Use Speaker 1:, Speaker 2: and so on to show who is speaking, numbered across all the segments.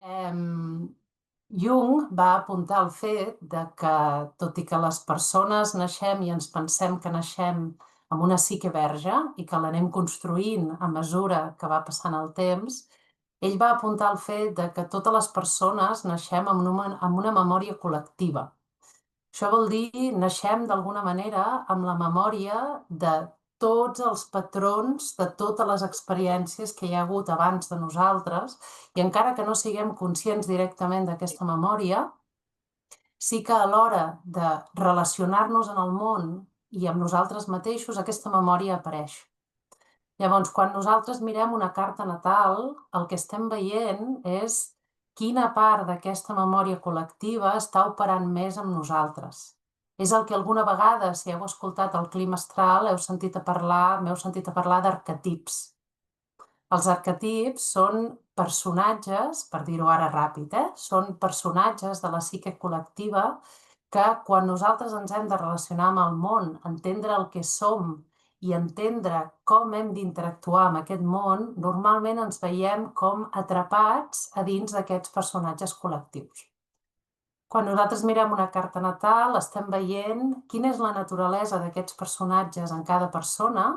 Speaker 1: Jung va apuntar al fet que, tot i que les persones naixem i ens pensem que naixem amb una psique verge i que l'anem construint a mesura que va passant el temps, ell va apuntar al fet que totes les persones naixem amb una memòria col·lectiva. Això vol dir, naixem d'alguna manera amb la memòria de tots els patrons, de totes les experiències que hi ha hagut abans de nosaltres, i encara que no siguem conscients directament d'aquesta memòria, sí que a l'hora de relacionar-nos en el món i amb nosaltres mateixos, aquesta memòria apareix. Llavors, quan nosaltres mirem una carta natal, el que estem veient és quina part d'aquesta memòria col·lectiva està operant més amb nosaltres. És el que alguna vegada, si heu escoltat el clima astral, m'heu sentit a parlar d'arquetips. Els arquetips són personatges, per dir-ho ara ràpid, són personatges de la psique col·lectiva que quan nosaltres ens hem de relacionar amb el món, entendre el que som i entendre com hem d'interactuar amb aquest món, normalment ens veiem com atrapats a dins d'aquests personatges col·lectius. Quan nosaltres mirem una carta natal, estem veient quina és la naturalesa d'aquests personatges en cada persona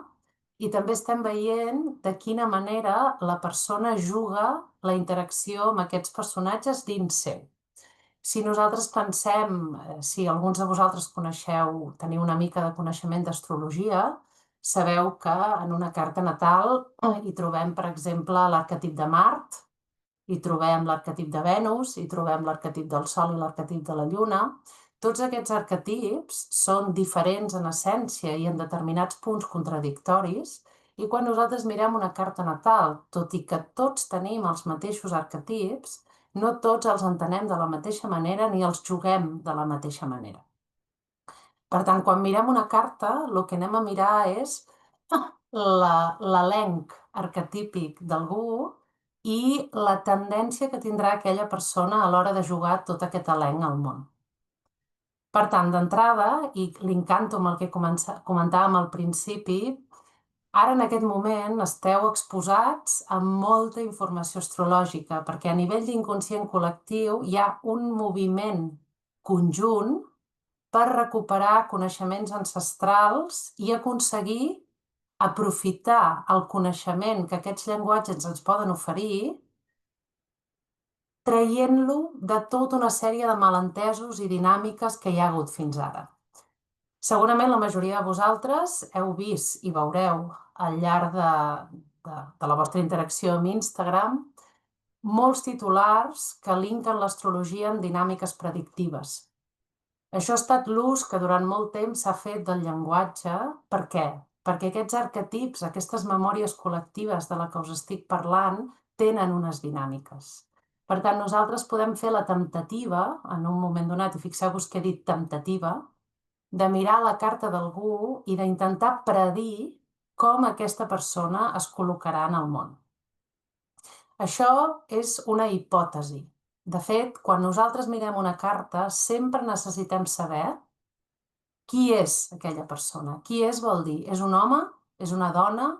Speaker 1: i també estem veient de quina manera la persona juga la interacció amb aquests personatges dins seu. Si nosaltres pensem, si alguns de vosaltres teniu una mica de coneixement d'astrologia, sabeu que en una carta natal hi trobem, per exemple, l'arquetip de Mart, hi trobem l'arquetip de Venus, hi trobem l'arquetip del Sol i l'arquetip de la Lluna. Tots aquests arquetips són diferents en essència i en determinats punts contradictoris, i quan nosaltres mirem una carta natal, tot i que tots tenim els mateixos arquetips, no tots els entenem de la mateixa manera ni els juguem de la mateixa manera. Per tant, quan mirem una carta, el que anem a mirar és l'elenc arquetípic d'algú i la tendència que tindrà aquella persona a l'hora de jugar tot aquest elenc al món. Per tant, d'entrada, i l'incanto amb el que comentàvem al principi, ara en aquest moment esteu exposats a molta informació astrològica, perquè a nivell d'inconscient col·lectiu hi ha un moviment conjunt per recuperar coneixements ancestrals i aconseguir aprofitar el coneixement que aquests llenguatges ens poden oferir, traient-lo de tota una sèrie de malentesos i dinàmiques que hi ha hagut fins ara. Segurament la majoria de vosaltres heu vist i veureu al llarg de la vostra interacció amb Instagram molts titulars que linken l'astrologia amb dinàmiques predictives. Això ha estat l'ús que durant molt temps s'ha fet del llenguatge. Per què? Perquè aquests arquetips, aquestes memòries col·lectives de la que us estic parlant, tenen unes dinàmiques. Per tant, nosaltres podem fer la temptativa, en un moment donat, i fixeu-vos que he dit temptativa, de mirar la carta d'algú i d'intentar predir com aquesta persona es col·locarà en el món. Això és una hipòtesi. De fet, quan nosaltres mirem una carta, sempre necessitem saber qui és aquella persona. Qui és vol dir, és un home, és una dona,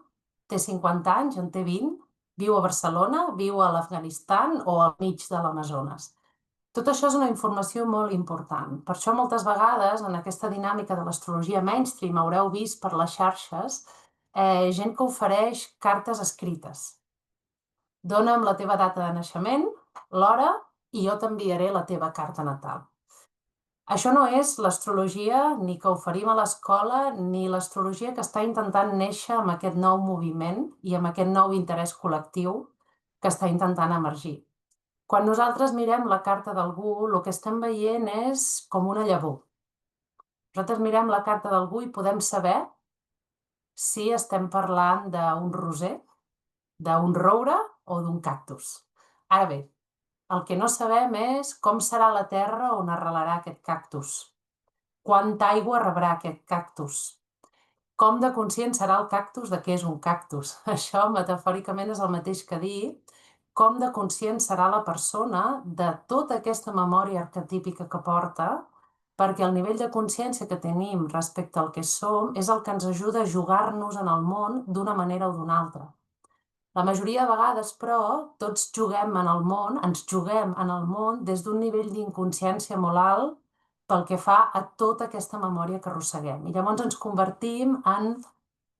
Speaker 1: té 50 anys, en té 20, viu a Barcelona, viu a l'Afganistan o al mig de l'Amazones. Tot això és una informació molt important. Per això moltes vegades en aquesta dinàmica de l'astrologia mainstream haureu vist per les xarxes gent que ofereix cartes escrites. Dona'm la teva data de naixement, l'hora, i jo t'enviaré la teva carta natal. Això no és l'astrologia ni que oferim a l'escola ni l'astrologia que està intentant néixer amb aquest nou moviment i amb aquest nou interès col·lectiu que està intentant emergir. Quan nosaltres mirem la carta d'algú, el que estem veient és com una llavor. Nosaltres mirem la carta d'algú i podem saber si estem parlant d'un roser, d'un roure o d'un cactus. Ara bé, el que no sabem és com serà la terra on arrelarà aquest cactus, quanta aigua rebrà aquest cactus, com de conscient serà el cactus de què és un cactus. Això, metafòricament, és el mateix que dir com de conscient serà la persona de tota aquesta memòria arquetípica que porta, perquè el nivell de consciència que tenim respecte al que som és el que ens ajuda a jugar-nos en el món d'una manera o d'una altra. La majoria de vegades, però, tots juguem en el món, ens juguem en el món des d'un nivell d'inconsciència molt alt pel que fa a tota aquesta memòria que arrosseguem. I llavors ens convertim en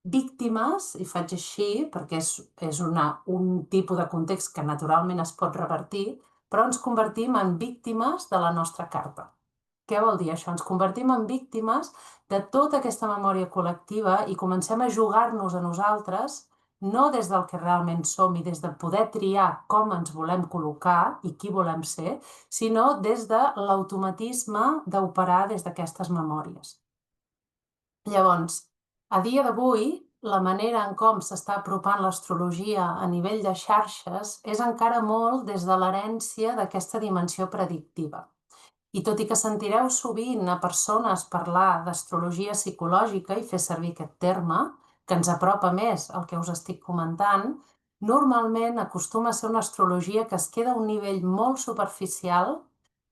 Speaker 1: víctimes, i faig així perquè és un tipus de context que naturalment es pot revertir, però ens convertim en víctimes de la nostra carta. Què vol dir això? Ens convertim en víctimes de tota aquesta memòria col·lectiva i comencem a jugar-nos a nosaltres, no des del que realment som i des de poder triar com ens volem col·locar i qui volem ser, sinó des de l'automatisme d'operar des d'aquestes memòries. Llavors, a dia d'avui, la manera en com s'està apropant l'astrologia a nivell de xarxes és encara molt des de l'herència d'aquesta dimensió predictiva. I tot i que sentireu sovint a persones parlar d'astrologia psicològica i fer servir aquest terme, que ens apropa més al que us estic comentant, normalment acostuma a ser una astrologia que es queda a un nivell molt superficial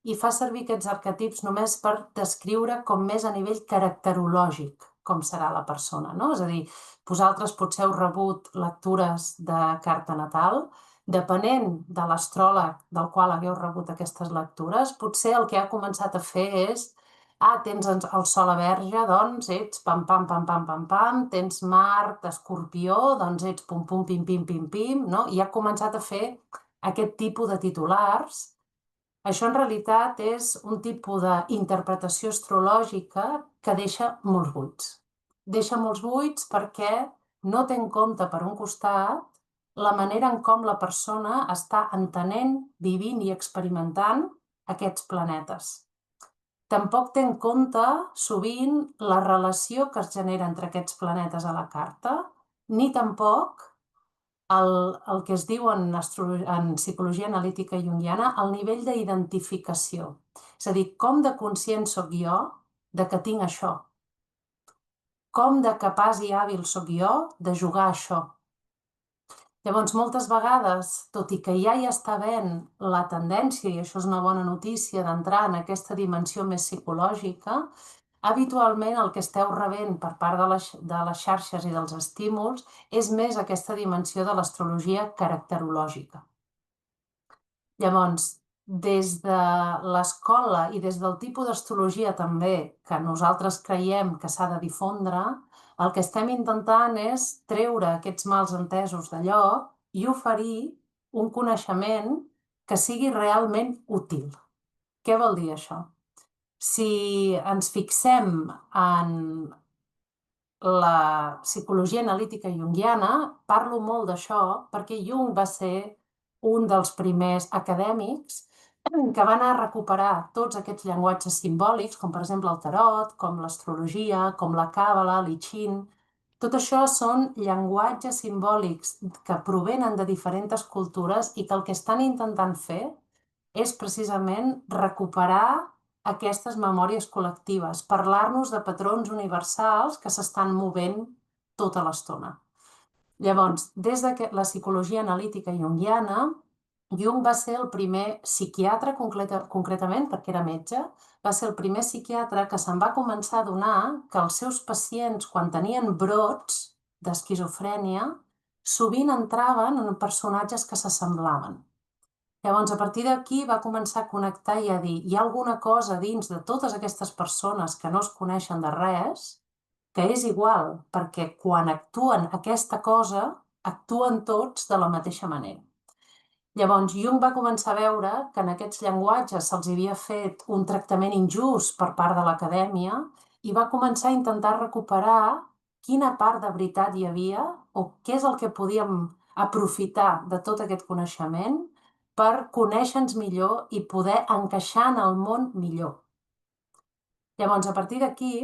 Speaker 1: i fa servir aquests arquetips només per descriure com més a nivell caracterològic com serà la persona, no? És a dir, vosaltres potser heu rebut lectures de carta natal, depenent de l'astròleg del qual hagueu rebut aquestes lectures, potser el que ha començat a fer és tens el sol a Verge, doncs ets pam, pam, pam, pam, pam, pam, tens Mart, Escorpió, doncs ets pum, pum, pim, pim, pim, pim, no? I ha començat a fer aquest tipus de titulars. Això en realitat és un tipus d'interpretació astrològica que deixa molts buits. Deixa molts buits perquè no té en compte, per un costat, la manera en com la persona està entenent, vivint i experimentant aquests planetes. Tampoc té en compte, sovint, la relació que es genera entre aquests planetes a la carta, ni tampoc el que es diu en psicologia analítica junguiana el nivell d'identificació. És a dir, com de conscient sóc jo de que tinc això? Com de capaç i hàbil sóc jo de jugar a això? Llavors, moltes vegades, tot i que ja hi està havent la tendència, i això és una bona notícia, d'entrar en aquesta dimensió més psicològica, habitualment el que esteu rebent per part de les xarxes i dels estímuls és més aquesta dimensió de l'astrologia caracterològica. Llavors, des de l'escola i des del tipus d'astrologia també que nosaltres creiem que s'ha de difondre, el que estem intentant és treure aquests mals entesos de lloc i oferir un coneixement que sigui realment útil. Què vol dir això? Si ens fixem en la psicologia analítica junguiana, parlo molt d'això perquè Jung va ser un dels primers acadèmics que va anar a recuperar tots aquests llenguatges simbòlics, com per exemple el tarot, com l'astrologia, com la càbala, l'I Ching. Tot això són llenguatges simbòlics que provenen de diferents cultures i que el que estan intentant fer és precisament recuperar aquestes memòries col·lectives, parlar-nos de patrons universals que s'estan movent tota l'estona. Llavors, des de la psicologia analítica junguiana, Jung va ser el primer psiquiatre, concretament, perquè era metge, va ser el primer psiquiatre que se'n va començar a adonar que els seus pacients, quan tenien brots d'esquizofrènia, sovint entraven en personatges que s'assemblaven. Llavors, a partir d'aquí va començar a connectar i a dir hi ha alguna cosa dins de totes aquestes persones que no es coneixen de res, que és igual, perquè quan actuen aquesta cosa, actuen tots de la mateixa manera. Llavors, Jung va començar a veure que en aquests llenguatges se'ls havia fet un tractament injust per part de l'acadèmia i va començar a intentar recuperar quina part de veritat hi havia o què és el que podíem aprofitar de tot aquest coneixement per conèixer-nos millor i poder encaixar en el món millor. Llavors, a partir d'aquí,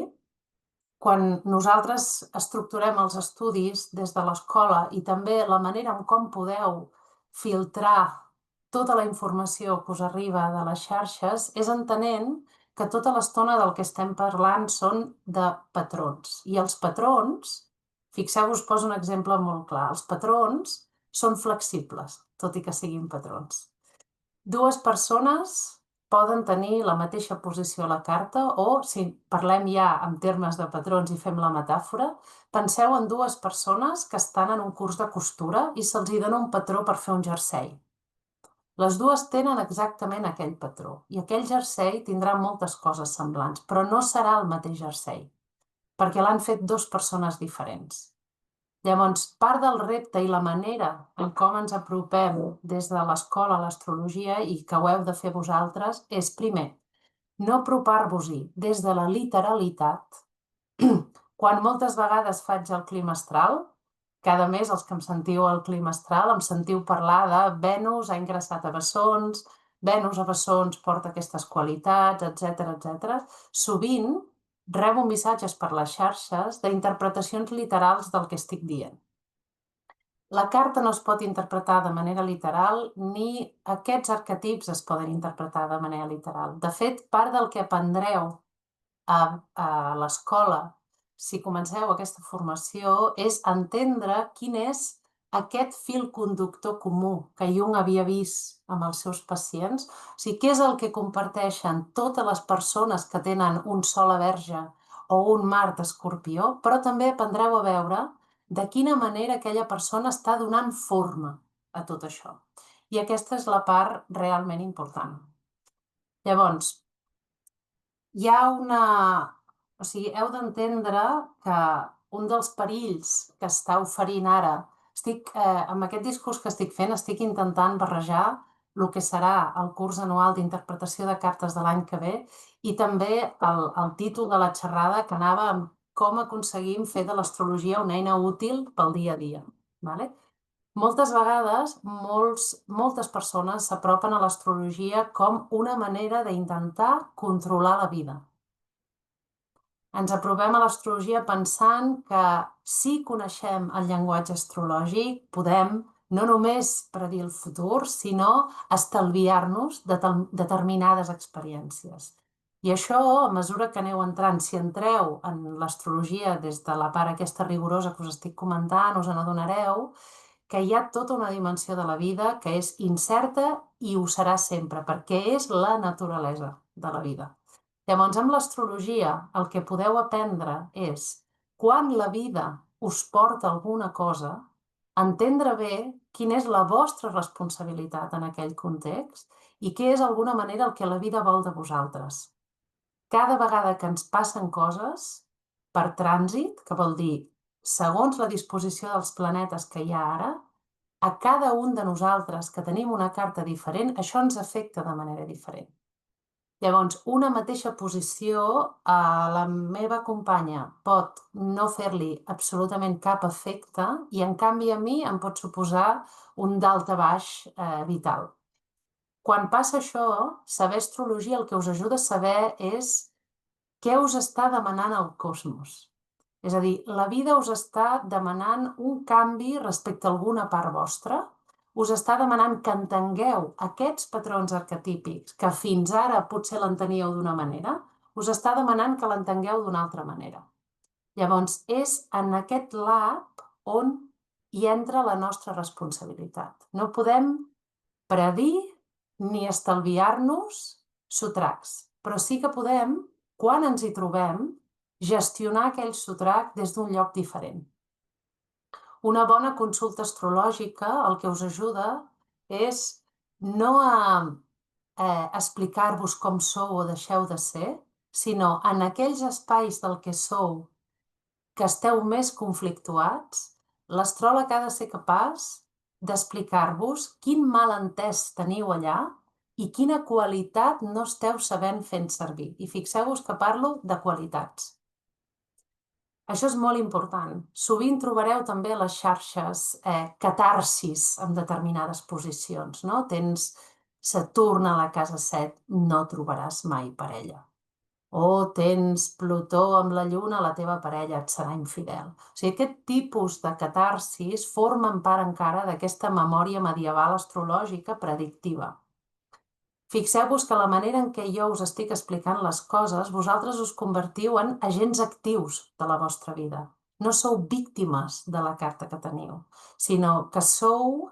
Speaker 1: quan nosaltres estructurem els estudis des de l'escola i també la manera en com podeu filtrar tota la informació que us arriba de les xarxes, és entenent que tota l'estona del que estem parlant són de patrons. I els patrons, fixeu-vos, poso un exemple molt clar, els patrons són flexibles, tot i que siguin patrons. Dues persones poden tenir la mateixa posició a la carta o, si parlem ja en termes de patrons i fem la metàfora, penseu en dues persones que estan en un curs de costura i se'ls dona un patró per fer un jersei. Les dues tenen exactament aquell patró i aquell jersei tindrà moltes coses semblants, però no serà el mateix jersei, perquè l'han fet dues persones diferents. Llavors, part del repte i la manera en com ens apropem des de l'escola a l'astrologia i que ho heu de fer vosaltres és, primer, no apropar-vos-hi des de la literalitat. Quan moltes vegades faig el clima astral, cada mes els que em sentiu el clima astral em sentiu parlar de Venus ha ingressat a bessons, Venus a bessons porta aquestes qualitats, etc. Sovint rebo missatges per les xarxes d'interpretacions literals del que estic dient. La carta no es pot interpretar de manera literal, ni aquests arquetips es poden interpretar de manera literal. De fet, part del que aprendreu a l'escola, si comenceu aquesta formació, és entendre quin és aquest fil conductor comú que Jung havia vist amb els seus pacients, o sigui, què és el que comparteixen totes les persones que tenen un Sol a Verge o un Mart a Escorpió, però també aprendreu a veure de quina manera aquella persona està donant forma a tot això. I aquesta és la part realment important. Llavors, hi ha una... O sigui, heu d'entendre que un dels perills que està oferint ara... amb aquest discurs que estic fent, estic intentant barrejar el que serà el curs anual d'interpretació de cartes de l'any que ve i també el títol de la xerrada que anava amb com aconseguim fer de l'astrologia una eina útil pel dia a dia. Vale? Moltes vegades, moltes persones s'apropen a l'astrologia com una manera d'intentar controlar la vida. Ens apropem a l'astrologia pensant que si coneixem el llenguatge astrològic podem no només predir el futur, sinó estalviar-nos determinades experiències. I això, a mesura que aneu entrant, si entreu en l'astrologia des de la part aquesta rigorosa que us estic comentant, us n'adonareu que hi ha tota una dimensió de la vida que és incerta i ho serà sempre, perquè és la naturalesa de la vida. Llavors, amb l'astrologia, el que podeu aprendre és, quan la vida us porta alguna cosa, entendre bé quina és la vostra responsabilitat en aquell context i què és, d'alguna manera, el que la vida vol de vosaltres. Cada vegada que ens passen coses, per trànsit, que vol dir, segons la disposició dels planetes que hi ha ara, a cada un de nosaltres que tenim una carta diferent, això ens afecta de manera diferent. Llavors, una mateixa posició a la meva companya pot no fer-li absolutament cap efecte i, en canvi, a mi em pot suposar un daltabaix vital. Quan passa això, saber astrologia el que us ajuda a saber és què us està demanant el cosmos. És a dir, la vida us està demanant un canvi respecte a alguna part vostra, us està demanant que entengueu aquests patrons arquetípics que fins ara potser l'enteníeu d'una manera, us està demanant que l'entengueu d'una altra manera. Llavors, és en aquest lab on hi entra la nostra responsabilitat. No podem predir ni estalviar-nos sotracs, però sí que podem, quan ens hi trobem, gestionar aquell sotrac des d'un lloc diferent. Una bona consulta astrològica el que us ajuda és no a explicar-vos com sou o deixeu de ser, sinó en aquells espais del que sou que esteu més conflictuats, l'astròleg ha de ser capaç d'explicar-vos quin malentès teniu allà i quina qualitat no esteu sabent fent servir. I fixeu-vos que parlo de qualitats. Això és molt important. Sovint trobareu també a les xarxes catarsis en determinades posicions. No? Tens Saturn a la casa 7, no trobaràs mai parella. O tens Plutó amb la Lluna, la teva parella et serà infidel. O sigui, aquest tipus de catarsis formen part encara d'aquesta memòria medieval astrològica predictiva. Fixeu-vos que la manera en què jo us estic explicant les coses, vosaltres us convertiu en agents actius de la vostra vida. No sou víctimes de la carta que teniu, sinó que sou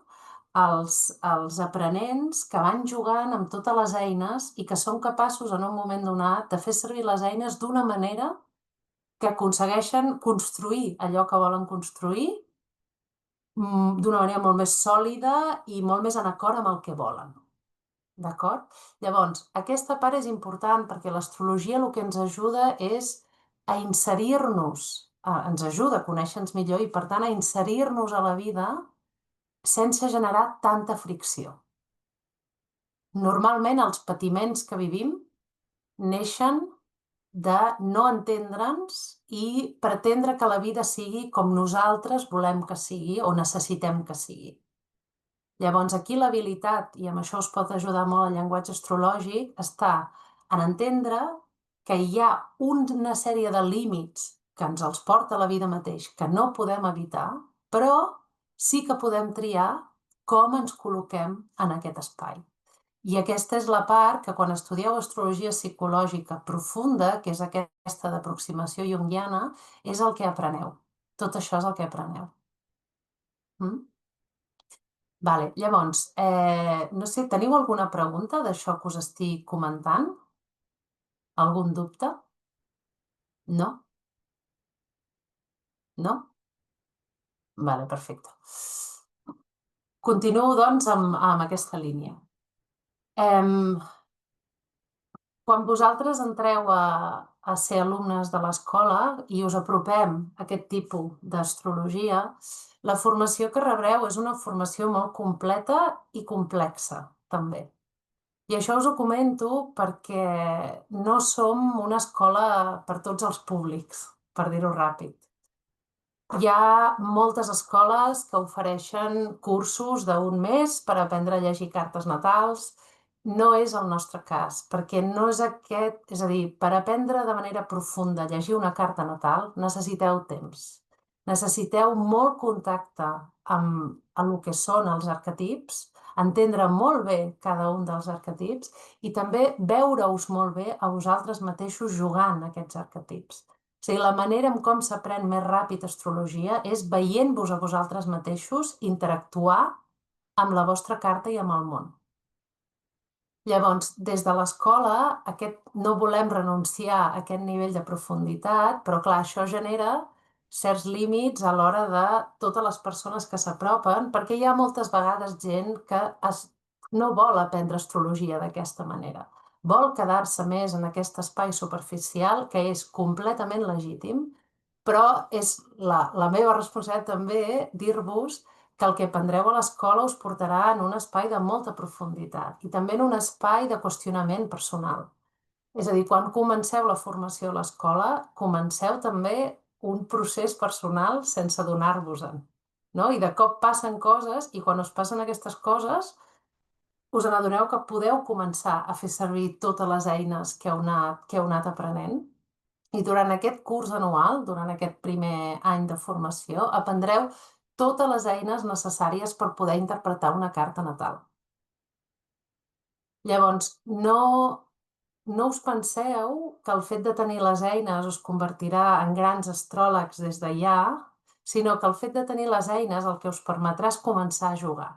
Speaker 1: els aprenents que van jugant amb totes les eines i que són capaços en un moment donat de fer servir les eines d'una manera que aconsegueixen construir allò que volen construir d'una manera molt més sòlida i molt més en acord amb el que volen. D'acord? Llavors, aquesta part és important perquè l'astrologia el que ens ajuda és a inserir-nos, ens ajuda a conèixer-nos millor i, per tant, a inserir-nos a la vida sense generar tanta fricció. Normalment, els patiments que vivim neixen de no entendre'ns i pretendre que la vida sigui com nosaltres volem que sigui o necessitem que sigui. Llavors, aquí l'habilitat, i amb això us pot ajudar molt el llenguatge astrològic, està en entendre que hi ha una sèrie de límits que ens els porta la vida mateix, que no podem evitar, però sí que podem triar com ens col·loquem en aquest espai. I aquesta és la part que quan estudieu astrologia psicològica profunda, que és aquesta d'aproximació junguiana, és el que apreneu. Tot això és el que apreneu. Vale, llavors, no sé, teniu alguna pregunta d'això que us estic comentant? Algun dubte? No? No? Vale, perfecte. Continuo, doncs, amb aquesta línia. Quan vosaltres entreu a ser alumnes de l'escola i us apropem a aquest tipus d'astrologia, la formació que rebreu és una formació molt completa i complexa, també. I això us ho comento perquè no som una escola per tots els públics, per dir-ho ràpid. Hi ha moltes escoles que ofereixen cursos d'un mes per aprendre a llegir cartes natals. No és el nostre cas, perquè no és aquest... És a dir, per aprendre de manera profunda a llegir una carta natal necessiteu temps. Necessiteu molt contacte amb el que són els arquetips, entendre molt bé cada un dels arquetips i també veure-us molt bé a vosaltres mateixos jugant aquests arquetips. O sigui, la manera en com s'aprèn més ràpid astrologia és veient-vos a vosaltres mateixos interactuar amb la vostra carta i amb el món. Llavors, des de l'escola, no volem renunciar a aquest nivell de profunditat, però clar, això genera certs límits a l'hora de totes les persones que s'apropen, perquè hi ha moltes vegades gent que no vol aprendre astrologia d'aquesta manera. Vol quedar-se més en aquest espai superficial, que és completament legítim, però és la meva responsabilitat també dir-vos que el que aprendreu a l'escola us portarà en un espai de molta profunditat i també en un espai de qüestionament personal. És a dir, quan comenceu la formació a l'escola, comenceu també un procés personal sense adonar-vos-en. No? I de cop passen coses i quan us passen aquestes coses us n'adoneu que podeu començar a fer servir totes les eines que heu anat aprenent. I durant aquest curs anual, durant aquest primer any de formació, aprendreu totes les eines necessàries per poder interpretar una carta natal. Llavors, no us penseu que el fet de tenir les eines us convertirà en grans astròlegs des de ja, sinó que el fet de tenir les eines el que us permetrà és començar a jugar.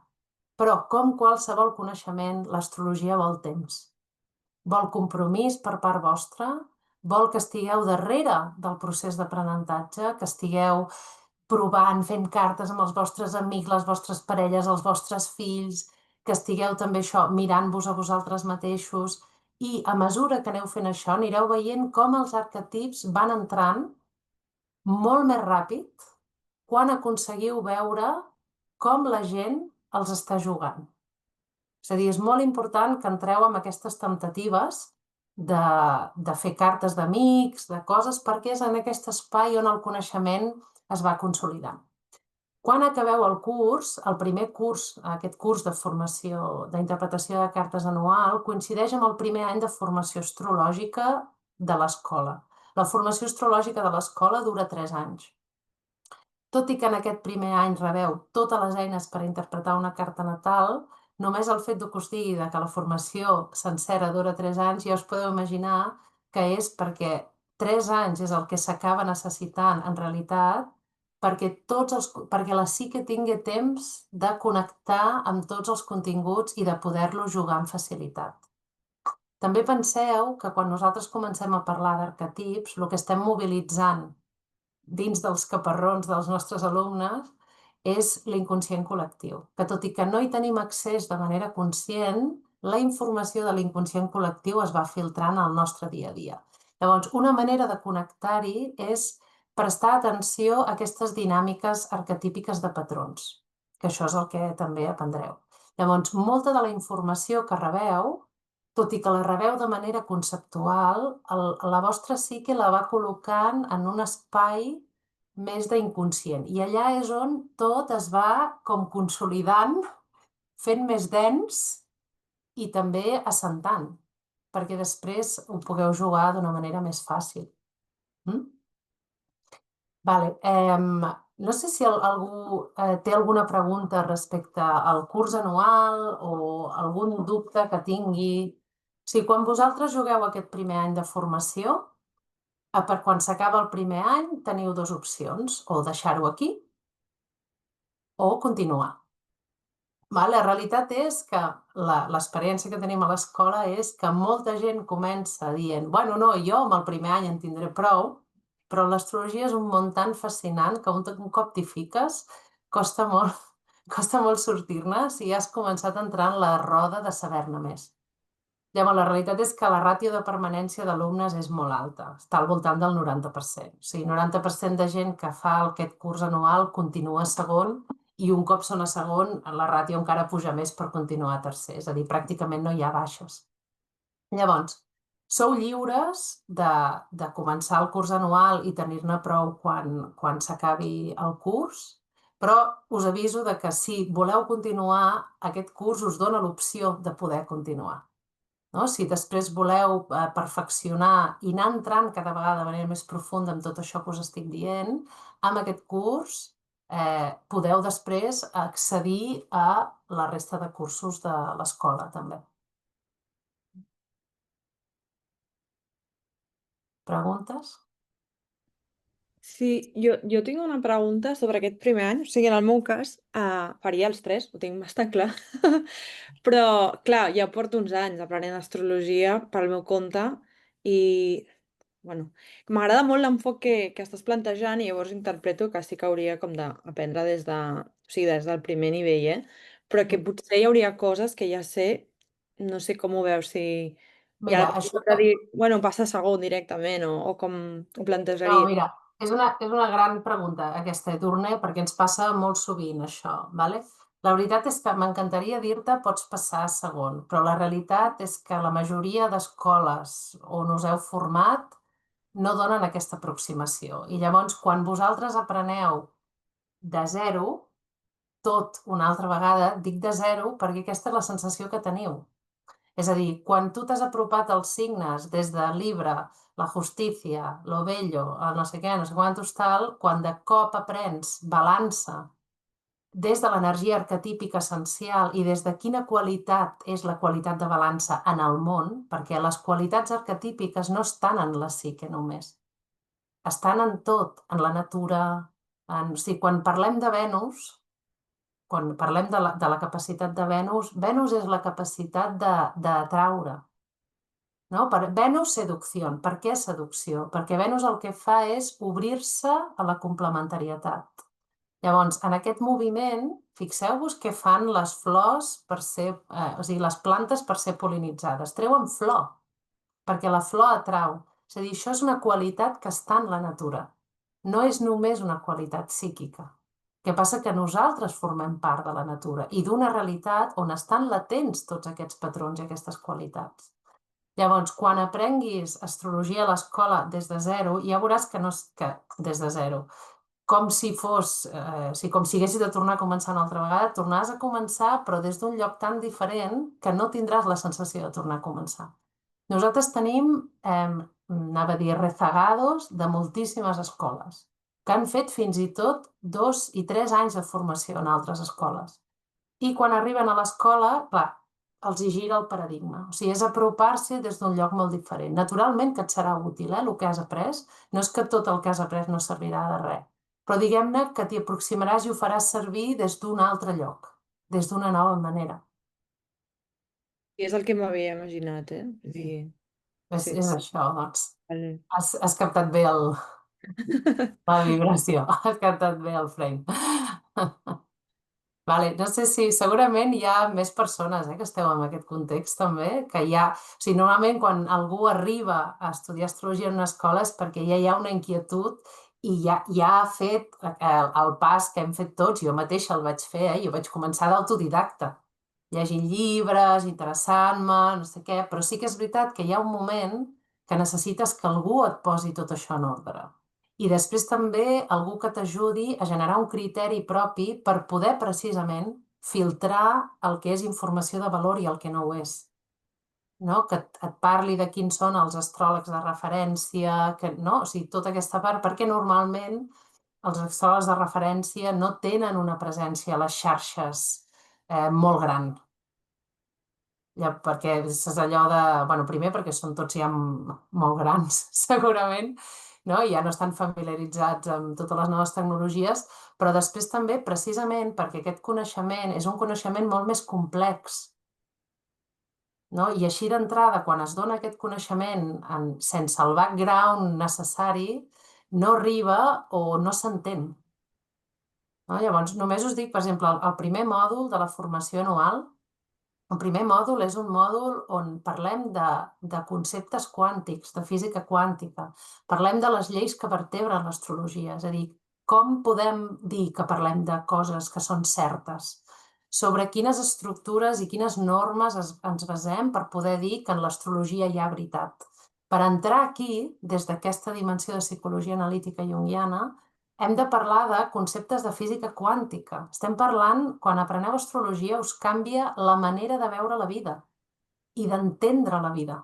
Speaker 1: Però, com qualsevol coneixement, l'astrologia vol temps. Vol compromís per part vostra, vol que estigueu darrere del procés d'aprenentatge, que estigueu provant, fent cartes amb els vostres amics, les vostres parelles, els vostres fills, que estigueu també això, mirant-vos a vosaltres mateixos, i a mesura que aneu fent això anireu veient com els arquetips van entrant molt més ràpid quan aconseguiu veure com la gent els està jugant. És a dir, és molt important que entreu amb aquestes temptatives de fer cartes d'amics, de coses, perquè és en aquest espai on el coneixement es va consolidant. Quan acabeu el curs, el primer curs, aquest curs de formació d'interpretació de cartes anual, coincideix amb el primer any de formació astrològica de l'escola. La formació astrològica de l'escola dura 3 anys. Tot i que en aquest primer any rebeu totes les eines per interpretar una carta natal, només el fet que us digui que la formació sencera dura 3 anys, ja us podeu imaginar que és perquè 3 anys és el que s'acaba necessitant en realitat perquè la psique tingui temps de connectar amb tots els continguts i de poder-los jugar amb facilitat. També penseu que quan nosaltres comencem a parlar d'arquetips, el que estem mobilitzant dins dels caparrons dels nostres alumnes és l'inconscient col·lectiu, que tot i que no hi tenim accés de manera conscient, la informació de l'inconscient col·lectiu es va filtrant al nostre dia a dia. Llavors, una manera de connectar-hi és prestar atenció a aquestes dinàmiques arquetípiques de patrons, que això és el que també aprendreu. Llavors, molta de la informació que rebeu, tot i que la rebeu de manera conceptual, la vostra psique la va col·locant en un espai més d'inconscient. I allà és on tot es va com consolidant, fent més dens i també assentant, perquè després ho pugueu jugar d'una manera més fàcil. Vale. No sé si algú té alguna pregunta respecte al curs anual o algun dubte que tingui. O sigui, quan vosaltres jugueu aquest primer any de formació, per quan s'acaba el primer any teniu dues opcions, o deixar-ho aquí o continuar. La realitat és que l'experiència que tenim a l'escola és que molta gent comença dient bueno, no, jo amb el primer any en tindré prou, però l'astrologia és un món tan fascinant que un cop t'hi fiques costa molt sortir-ne si has començat a entrar en la roda de saber-ne més. Llavors, la realitat és que la ràtio de permanència d'alumnes és molt alta, està al voltant del 90%. O sigui, 90% de gent que fa aquest curs anual continua a segon i un cop són a segon, la ràtio encara puja més per continuar a tercer, és a dir, pràcticament no hi ha baixes. Llavors, sou lliures de començar el curs anual i tenir-ne prou quan s'acabi el curs, però us aviso de que si voleu continuar, aquest curs us dona l'opció de poder continuar. Si després voleu perfeccionar i anar entrant cada vegada de manera més profunda amb tot això que us estic dient, amb aquest curs podeu després accedir a la resta de cursos de l'escola també. Preguntes?
Speaker 2: Sí, jo tinc una pregunta sobre aquest primer any. O sigui, en el meu cas, faria els 3, ho tinc bastant clar. Però, clar, ja porto uns anys aprenent astrologia pel meu compte i, bueno, m'agrada molt l'enfoc que estàs plantejant i llavors interpreto que sí que hauria com d'aprendre des del primer nivell, però que potser hi hauria coses que ja sé, no sé com ho veus, si hi ha
Speaker 1: Mira,
Speaker 2: la
Speaker 1: això
Speaker 2: possibilitat de dir, bueno, passa a segon directament o com ho
Speaker 1: No,
Speaker 2: plantejaria.
Speaker 1: mira, és una gran pregunta aquesta, Edurne, perquè ens passa molt sovint això, vale? La veritat és que m'encantaria dir-te pots passar a segon, però la realitat és que la majoria d'escoles on us heu format no donen aquesta aproximació. I llavors, quan vosaltres apreneu de zero, tot una altra vegada, dic de zero perquè aquesta és la sensació que teniu. És a dir, quan tu t'has apropat als signes des del llibre, la justícia, lo bello, el no sé què, no sé quantos tal, quan de cop aprens balança des de l'energia arquetípica essencial i des de quina qualitat és la qualitat de balança en el món, perquè les qualitats arquetípiques no estan en la psique només, estan en tot, en la natura. O sigui, quan parlem de Venus, quan parlem de la capacitat de Venus, Venus és la capacitat d'atraure. No? Venus, seducció. Per què seducció? Perquè Venus el que fa és obrir-se a la complementarietat. Llavors, en aquest moviment, fixeu-vos què fan les flors per ser, o sigui, les plantes per ser pol·linitzades. Treuen flor, perquè la flor atrau. És a dir, això és una qualitat que està en la natura. No és només una qualitat psíquica. El que passa que nosaltres formem part de la natura i d'una realitat on estan latents tots aquests patrons i aquestes qualitats. Llavors, quan aprenguis astrologia a l'escola des de zero, ja veuràs que no és que des de zero. Com si fos, com si haguessis de tornar a començar una altra vegada, tornaràs a començar, però des d'un lloc tan diferent que no tindràs la sensació de tornar a començar. Nosaltres tenim, anava a dir, rezagados de moltíssimes escoles, que han fet fins i tot 2 i 3 anys de formació en altres escoles. I quan arriben a l'escola, clar, els hi gira el paradigma. O sigui, és apropar-se des d'un lloc molt diferent. Naturalment que et serà útil, el que has après. No és que tot el que has après no servirà de res, però diguem-ne que t'hi aproximaràs i ho faràs servir des d'un altre lloc, des d'una nova manera.
Speaker 2: I és el que m'havia imaginat, eh? Vull dir, sí.
Speaker 1: És això, doncs.
Speaker 2: Vale.
Speaker 1: Has captat bé la vibració, has captat bé el frame. Vale, no sé si segurament hi ha més persones que esteu en aquest context també, que hi ha... O sigui, normalment quan algú arriba a estudiar astrologia en una escola és perquè ja hi ha una inquietud i ja ha fet el pas que hem fet tots, jo mateixa el vaig fer, jo vaig començar d'autodidacta, llegint llibres, interessant-me, no sé què, però sí que és veritat que hi ha un moment que necessites que algú et posi tot això en ordre. I després també algú que t'ajudi a generar un criteri propi per poder precisament filtrar el que és informació de valor i el que no ho és. No? Que et parli de quins són els astròlegs de referència, no? O sigui, tota aquesta part, perquè normalment els astròlegs de referència no tenen una presència a les xarxes molt gran. Ja, perquè és allò de... Bueno, primer perquè són tots ja molt grans, segurament, no? Ja no estan familiaritzats amb totes les noves tecnologies, però després també, precisament, perquè aquest coneixement és un coneixement molt més complex, no? I així d'entrada, quan es dona aquest coneixement sense el background necessari, no arriba o no s'entén. No? Llavors, només us dic, per exemple, el primer mòdul de la formació anual. El primer mòdul és un mòdul on parlem de conceptes quàntics, de física quàntica. Parlem de les lleis que vertebren l'astrologia, és a dir, com podem dir que parlem de coses que són certes, sobre quines estructures i quines normes ens basem per poder dir que en l'astrologia hi ha veritat. Per entrar aquí, des d'aquesta dimensió de psicologia analítica junguiana, hem de parlar de conceptes de física quàntica. Estem parlant, quan apreneu astrologia, us canvia la manera de veure la vida i d'entendre la vida.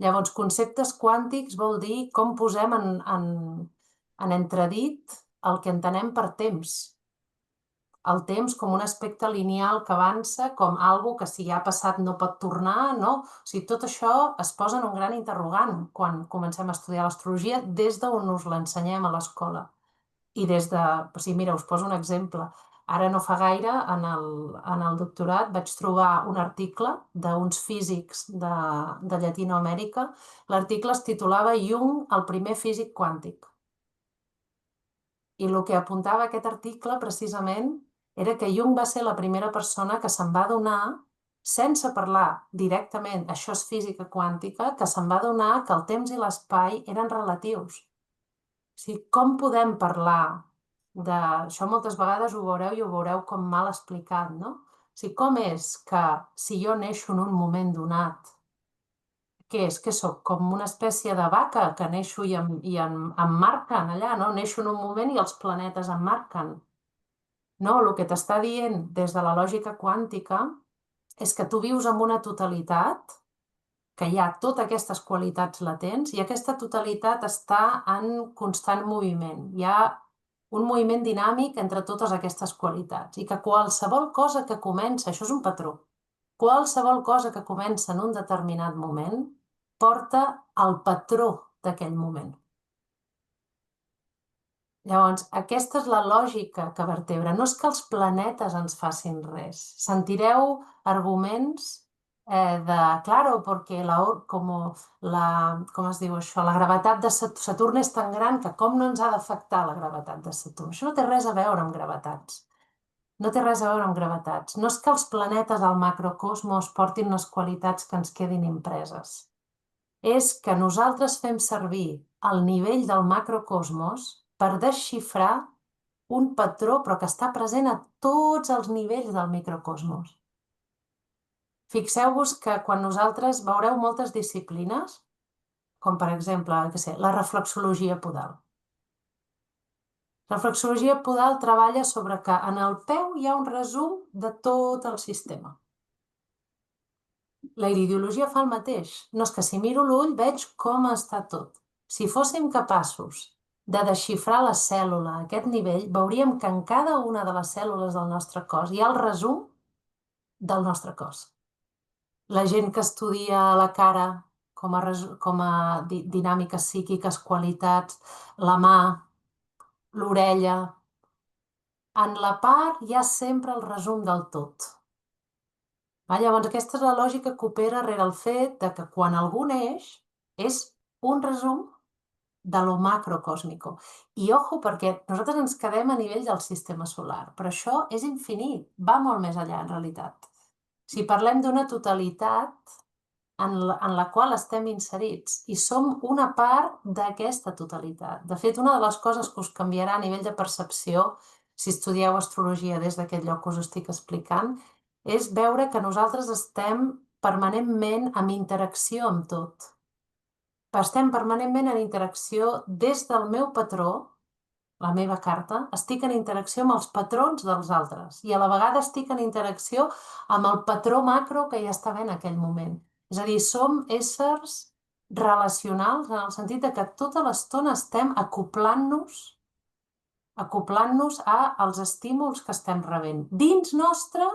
Speaker 1: Llavors, conceptes quàntics vol dir com posem en entredit el que entenem per temps. El temps com un aspecte lineal que avança, com algo que si ja ha passat no pot tornar, no? O sigui, tot això es posa en un gran interrogant quan comencem a estudiar l'astrologia des d'on us l'ensenyem a l'escola. I des de... O sigui, mira, us poso un exemple. Ara no fa gaire, en el doctorat, vaig trobar un article d'uns físics de Llatinoamèrica. L'article es titulava Jung, el primer físic quàntic. I el que apuntava aquest article, precisament, era que Jung va ser la primera persona que se'n va adonar, sense parlar directament, això és física quàntica, que se'n va adonar que el temps i l'espai eren relatius. O sigui, com podem parlar de... Això moltes vegades ho veureu i ho veureu com mal explicat, no? O sigui, com és que si jo neixo en un moment donat, què és? Què soc? Com una espècie de vaca que neixo i em marquen allà, no? Neixo en un moment i els planetes em marquen. No, el que t'està dient des de la lògica quàntica és que tu vius amb una totalitat, que hi ha totes aquestes qualitats latents i aquesta totalitat està en constant moviment. Hi ha un moviment dinàmic entre totes aquestes qualitats i que qualsevol cosa que comença, això és un patró, qualsevol cosa que comença en un determinat moment porta al patró d'aquell moment. Llavors, aquesta és la lògica que vertebra. No és que els planetes ens facin res. Sentireu arguments de, claro, perquè com es diu això? La gravetat de Saturn és tan gran que com no ens ha d'afectar la gravetat de Saturn? Això no té res a veure amb gravetats. No té res a veure amb gravetats. No és que els planetes al macrocosmos portin les qualitats que ens quedin impreses. És que nosaltres fem servir el nivell del macrocosmos per desxifrar un patró, però que està present a tots els nivells del microcosmos. Fixeu-vos que quan nosaltres veureu moltes disciplines, com per exemple, la reflexologia podal. La reflexologia podal treballa sobre que en el peu hi ha un resum de tot el sistema. La iridiologia fa el mateix. No és que si miro l'ull veig com està tot. Si fóssim capaços de desxifrar la cèl·lula a aquest nivell, veuríem que en cada una de les cèl·lules del nostre cos hi ha el resum del nostre cos. La gent que estudia la cara com a dinàmiques psíquiques, qualitats, la mà, l'orella. En la part hi ha sempre el resum del tot. Llavors, aquesta és la lògica que opera rere el fet de que quan algú neix és un resum de lo macrocòsmico. I ojo, perquè nosaltres ens quedem a nivell del sistema solar, però això és infinit, va molt més enllà en realitat. Si parlem d'una totalitat en la qual estem inserits i som una part d'aquesta totalitat. De fet, una de les coses que us canviarà a nivell de percepció, si estudieu astrologia des d'aquest lloc que us estic explicant, és veure que nosaltres estem permanentment en interacció amb tot. Estem permanentment en interacció des del meu patró, la meva carta, estic en interacció amb els patrons dels altres i a la vegada estic en interacció amb el patró macro que hi està havent en aquell moment. És a dir, som éssers relacionals en el sentit de que tota l'estona estem acoplant-nos als estímuls que estem rebent. Dins nostre,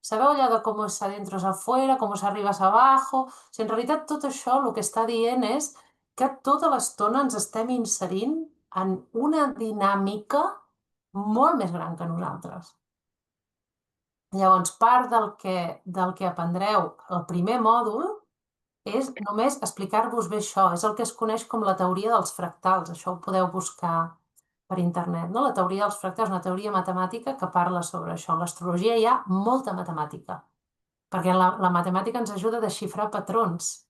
Speaker 1: sabeu allò de com es adentro es afuera, com es arriba es abajo? Si en realitat tot això el que està dient és que tota l'estona ens estem inserint en una dinàmica molt més gran que nosaltres. Llavors, part del que aprendreu al primer mòdul és només explicar-vos bé això. És el que es coneix com la teoria dels fractals. Això ho podeu buscar per internet. No? La teoria dels fractals és una teoria matemàtica que parla sobre això. En l'astrologia hi ha molta matemàtica, perquè la matemàtica ens ajuda a desxifrar patrons.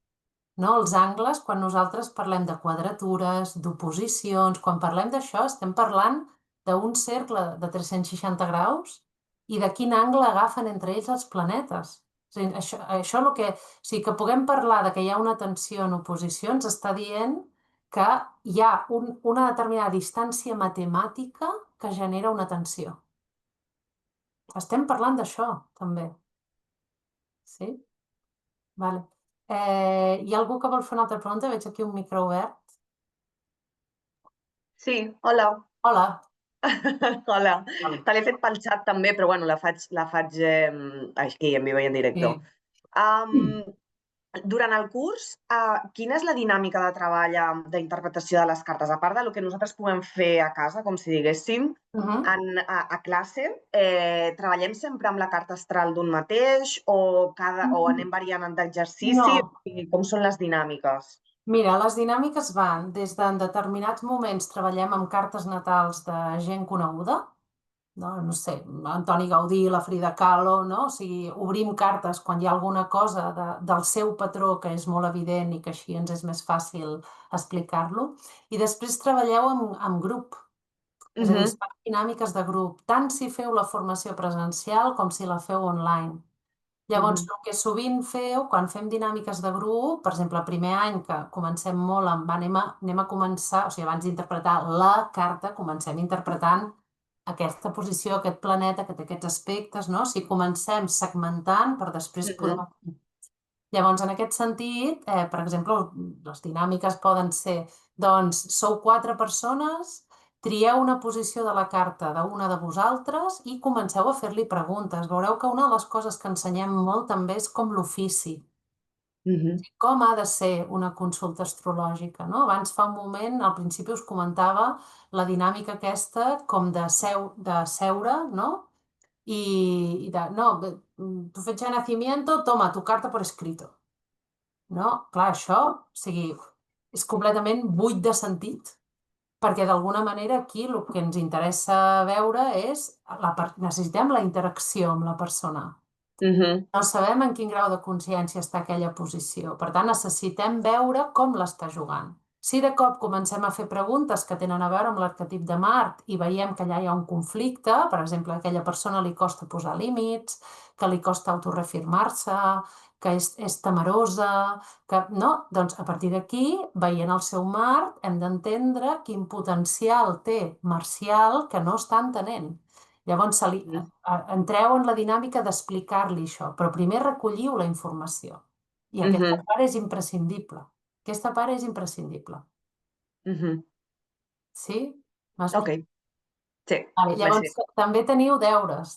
Speaker 1: No? Els angles, quan nosaltres parlem de quadratures, d'oposicions, quan parlem d'això, estem parlant d'un cercle de 360 graus i de quin angle agafen entre ells els planetes. O sigui, això o sigui, que puguem parlar de que hi ha una tensió en oposicions està dient que hi ha una determinada distància matemàtica que genera una tensió. Estem parlant d'això, també. Sí? Vale. Hi ha algú que vol fer una altra pregunta? Veig aquí un micro obert.
Speaker 3: Sí, hola.
Speaker 1: Hola.
Speaker 3: Hola. Te l'he fet pel xat també, però bueno, la faig aquí en viu i en directe. Durant el curs, quina és la dinàmica de treball d'interpretació de les cartes? A part del que nosaltres puguem fer a casa, com si diguéssim, a classe, treballem sempre amb la carta astral d'un mateix o anem variant d'exercici?
Speaker 1: No.
Speaker 3: Com són les dinàmiques?
Speaker 1: Mira, les dinàmiques van des de en determinats moments treballem amb cartes natals de gent coneguda, no sé, Antoni Gaudí, la Frida Kahlo, no? O sigui, obrim cartes quan hi ha alguna cosa del seu patró que és molt evident i que així ens és més fàcil explicar-lo. I després treballeu en grup, és a dir, es fan dinàmiques de grup, tant si feu la formació presencial com si la feu online. Llavors, el que sovint feu, quan fem dinàmiques de grup, per exemple, el primer any que comencem molt amb anem a començar, o sigui, abans d'interpretar la carta, comencem interpretant aquesta posició, aquest planeta, que té aquests aspectes, no? Si comencem segmentant per després poder... Llavors, en aquest sentit, per exemple, les dinàmiques poden ser, doncs, sou 4 persones, trieu una posició de la carta d'una de vosaltres i comenceu a fer-li preguntes. Veureu que una de les coses que ensenyem molt també és com l'ofici. Com ha de ser una consulta astrològica, no? Abans, fa un moment, al principi us comentava la dinàmica aquesta com de seure, no? Tu fecha de nacimiento, toma tu carta por escrito. No? Clar, això, o sigui, és completament buit de sentit, perquè d'alguna manera aquí el que ens interessa veure és necessitem la interacció amb la persona. No sabem en quin grau de consciència està aquella posició. Per tant, necessitem veure com l'està jugant. Si de cop comencem a fer preguntes que tenen a veure amb l'arquetip de Mart i veiem que allà hi ha un conflicte, per exemple, a aquella persona li costa posar límits, que li costa autorreafirmar-se, que és temerosa, no? Doncs a partir d'aquí, veient el seu Mart, hem d'entendre quin potencial té marcial que no està entenent. Llavors, entreu en la dinàmica d'explicar-li això, però primer recolliu la informació. I aquesta part és imprescindible. Aquesta part és imprescindible. Sí?
Speaker 3: Ok. Sí.
Speaker 1: Llavors, també teniu deures.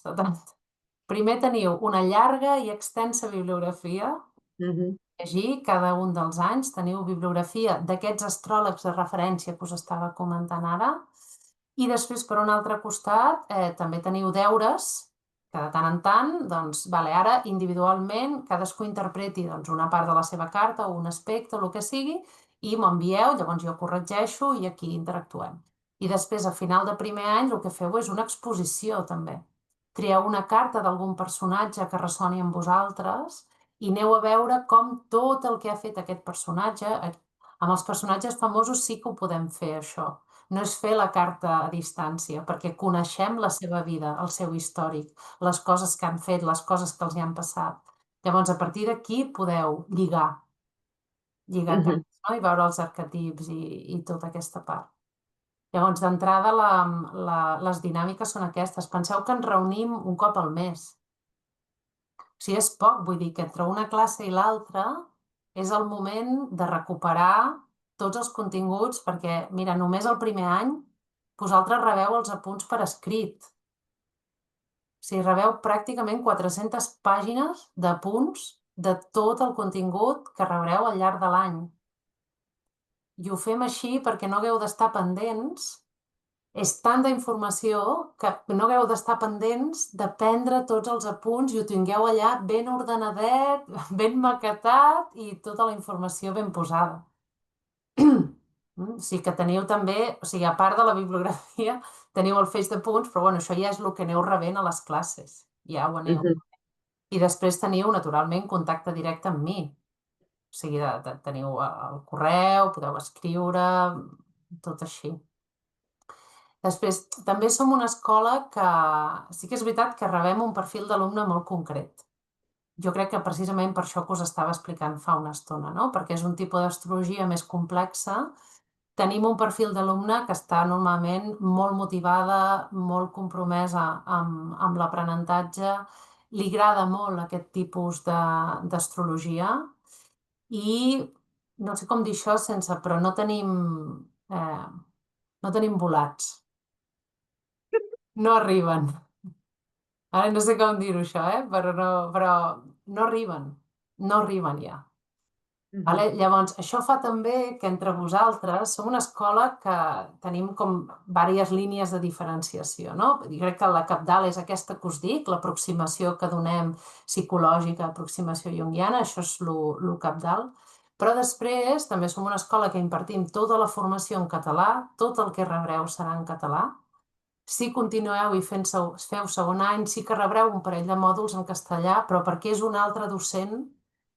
Speaker 1: Primer teniu una llarga i extensa bibliografia. Llegir cada un dels anys. Teniu bibliografia d'aquests astròlegs de referència que us estava comentant ara. I després, per un altre costat, també teniu deures que de tant en tant, doncs, ara individualment cadascú interpreti una part de la seva carta o un aspecte o el que sigui i m'ho envieu, llavors jo corregeixo i aquí interactuem. I després, a final de primer any, el que feu és una exposició també. Trieu una carta d'algun personatge que ressoni amb vosaltres i aneu a veure com tot el que ha fet aquest personatge, amb els personatges famosos sí que ho podem fer, això. No és fer la carta a distància, perquè coneixem la seva vida, el seu històric, les coses que han fet, les coses que els hi han passat. Llavors, a partir d'aquí podeu lligar camps, no? I veure els arquetips i tota aquesta part. Llavors, d'entrada, les dinàmiques són aquestes. Penseu que ens reunim un cop al mes. O sigui, és poc, vull dir que entre una classe i l'altra és el moment de recuperar tots els continguts, perquè, mira, només el primer any vosaltres rebeu els apunts per escrit. O sigui, rebeu pràcticament 400 pàgines d'apunts de tot el contingut que rebreu al llarg de l'any. I ho fem així perquè no hagueu d'estar pendents. És tanta informació que no hagueu d'estar pendents de prendre tots els apunts i ho tingueu allà ben ordenadet, ben maquetat i tota la informació ben posada. O sigui que teniu també, o sigui, a part de la bibliografia, teniu el feix de punts, però bueno, això ja és el que aneu rebent a les classes. Ja ho aneu. I després teniu, naturalment, contacte directe amb mi. O sigui, teniu el correu, podeu escriure, tot així. Després, també som una escola que sí que és veritat que rebem un perfil d'alumne molt concret. Jo crec que precisament per això que us estava explicant fa una estona, no? Perquè és un tipus d'astrologia més complexa. Tenim un perfil d'alumne que està normalment molt motivada, molt compromesa amb l'aprenentatge, li agrada molt aquest tipus d'astrologia i no sé com dir això sense, però no tenim volats. No arriben. Ara no sé com dir-ho això, però no arriben ja. Llavors, això fa també que entre vosaltres som una escola que tenim com diverses línies de diferenciació, no? Jo crec que la cabdal és aquesta que us dic, l'aproximació que donem psicològica, aproximació junguiana, això és el cabdal. Però després també som una escola que impartim tota la formació en català, tot el que rebreu serà en català. Si continueu i feu segon any, sí que rebreu un parell de mòduls en castellà, però perquè és un altre docent,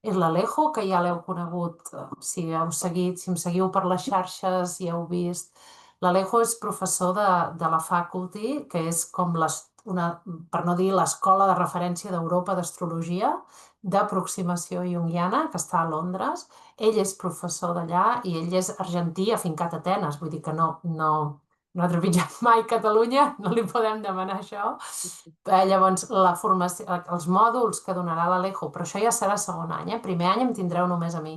Speaker 1: és l'Alejo, que ja l'heu conegut, si em seguiu per les xarxes, ja heu vist. L'Alejo és professor de la faculty, que és com per no dir l'escola de referència d'Europa d'astrologia, d'aproximació junguiana, que està a Londres. Ell és professor d'allà i ell és argentí afincat a Atenes, vull dir que no ha trepitjat mai Catalunya, no li podem demanar això. Llavors, la formació, els mòduls que donarà l'Alejo, però això ja serà segon any, Primer any em tindreu només a mi.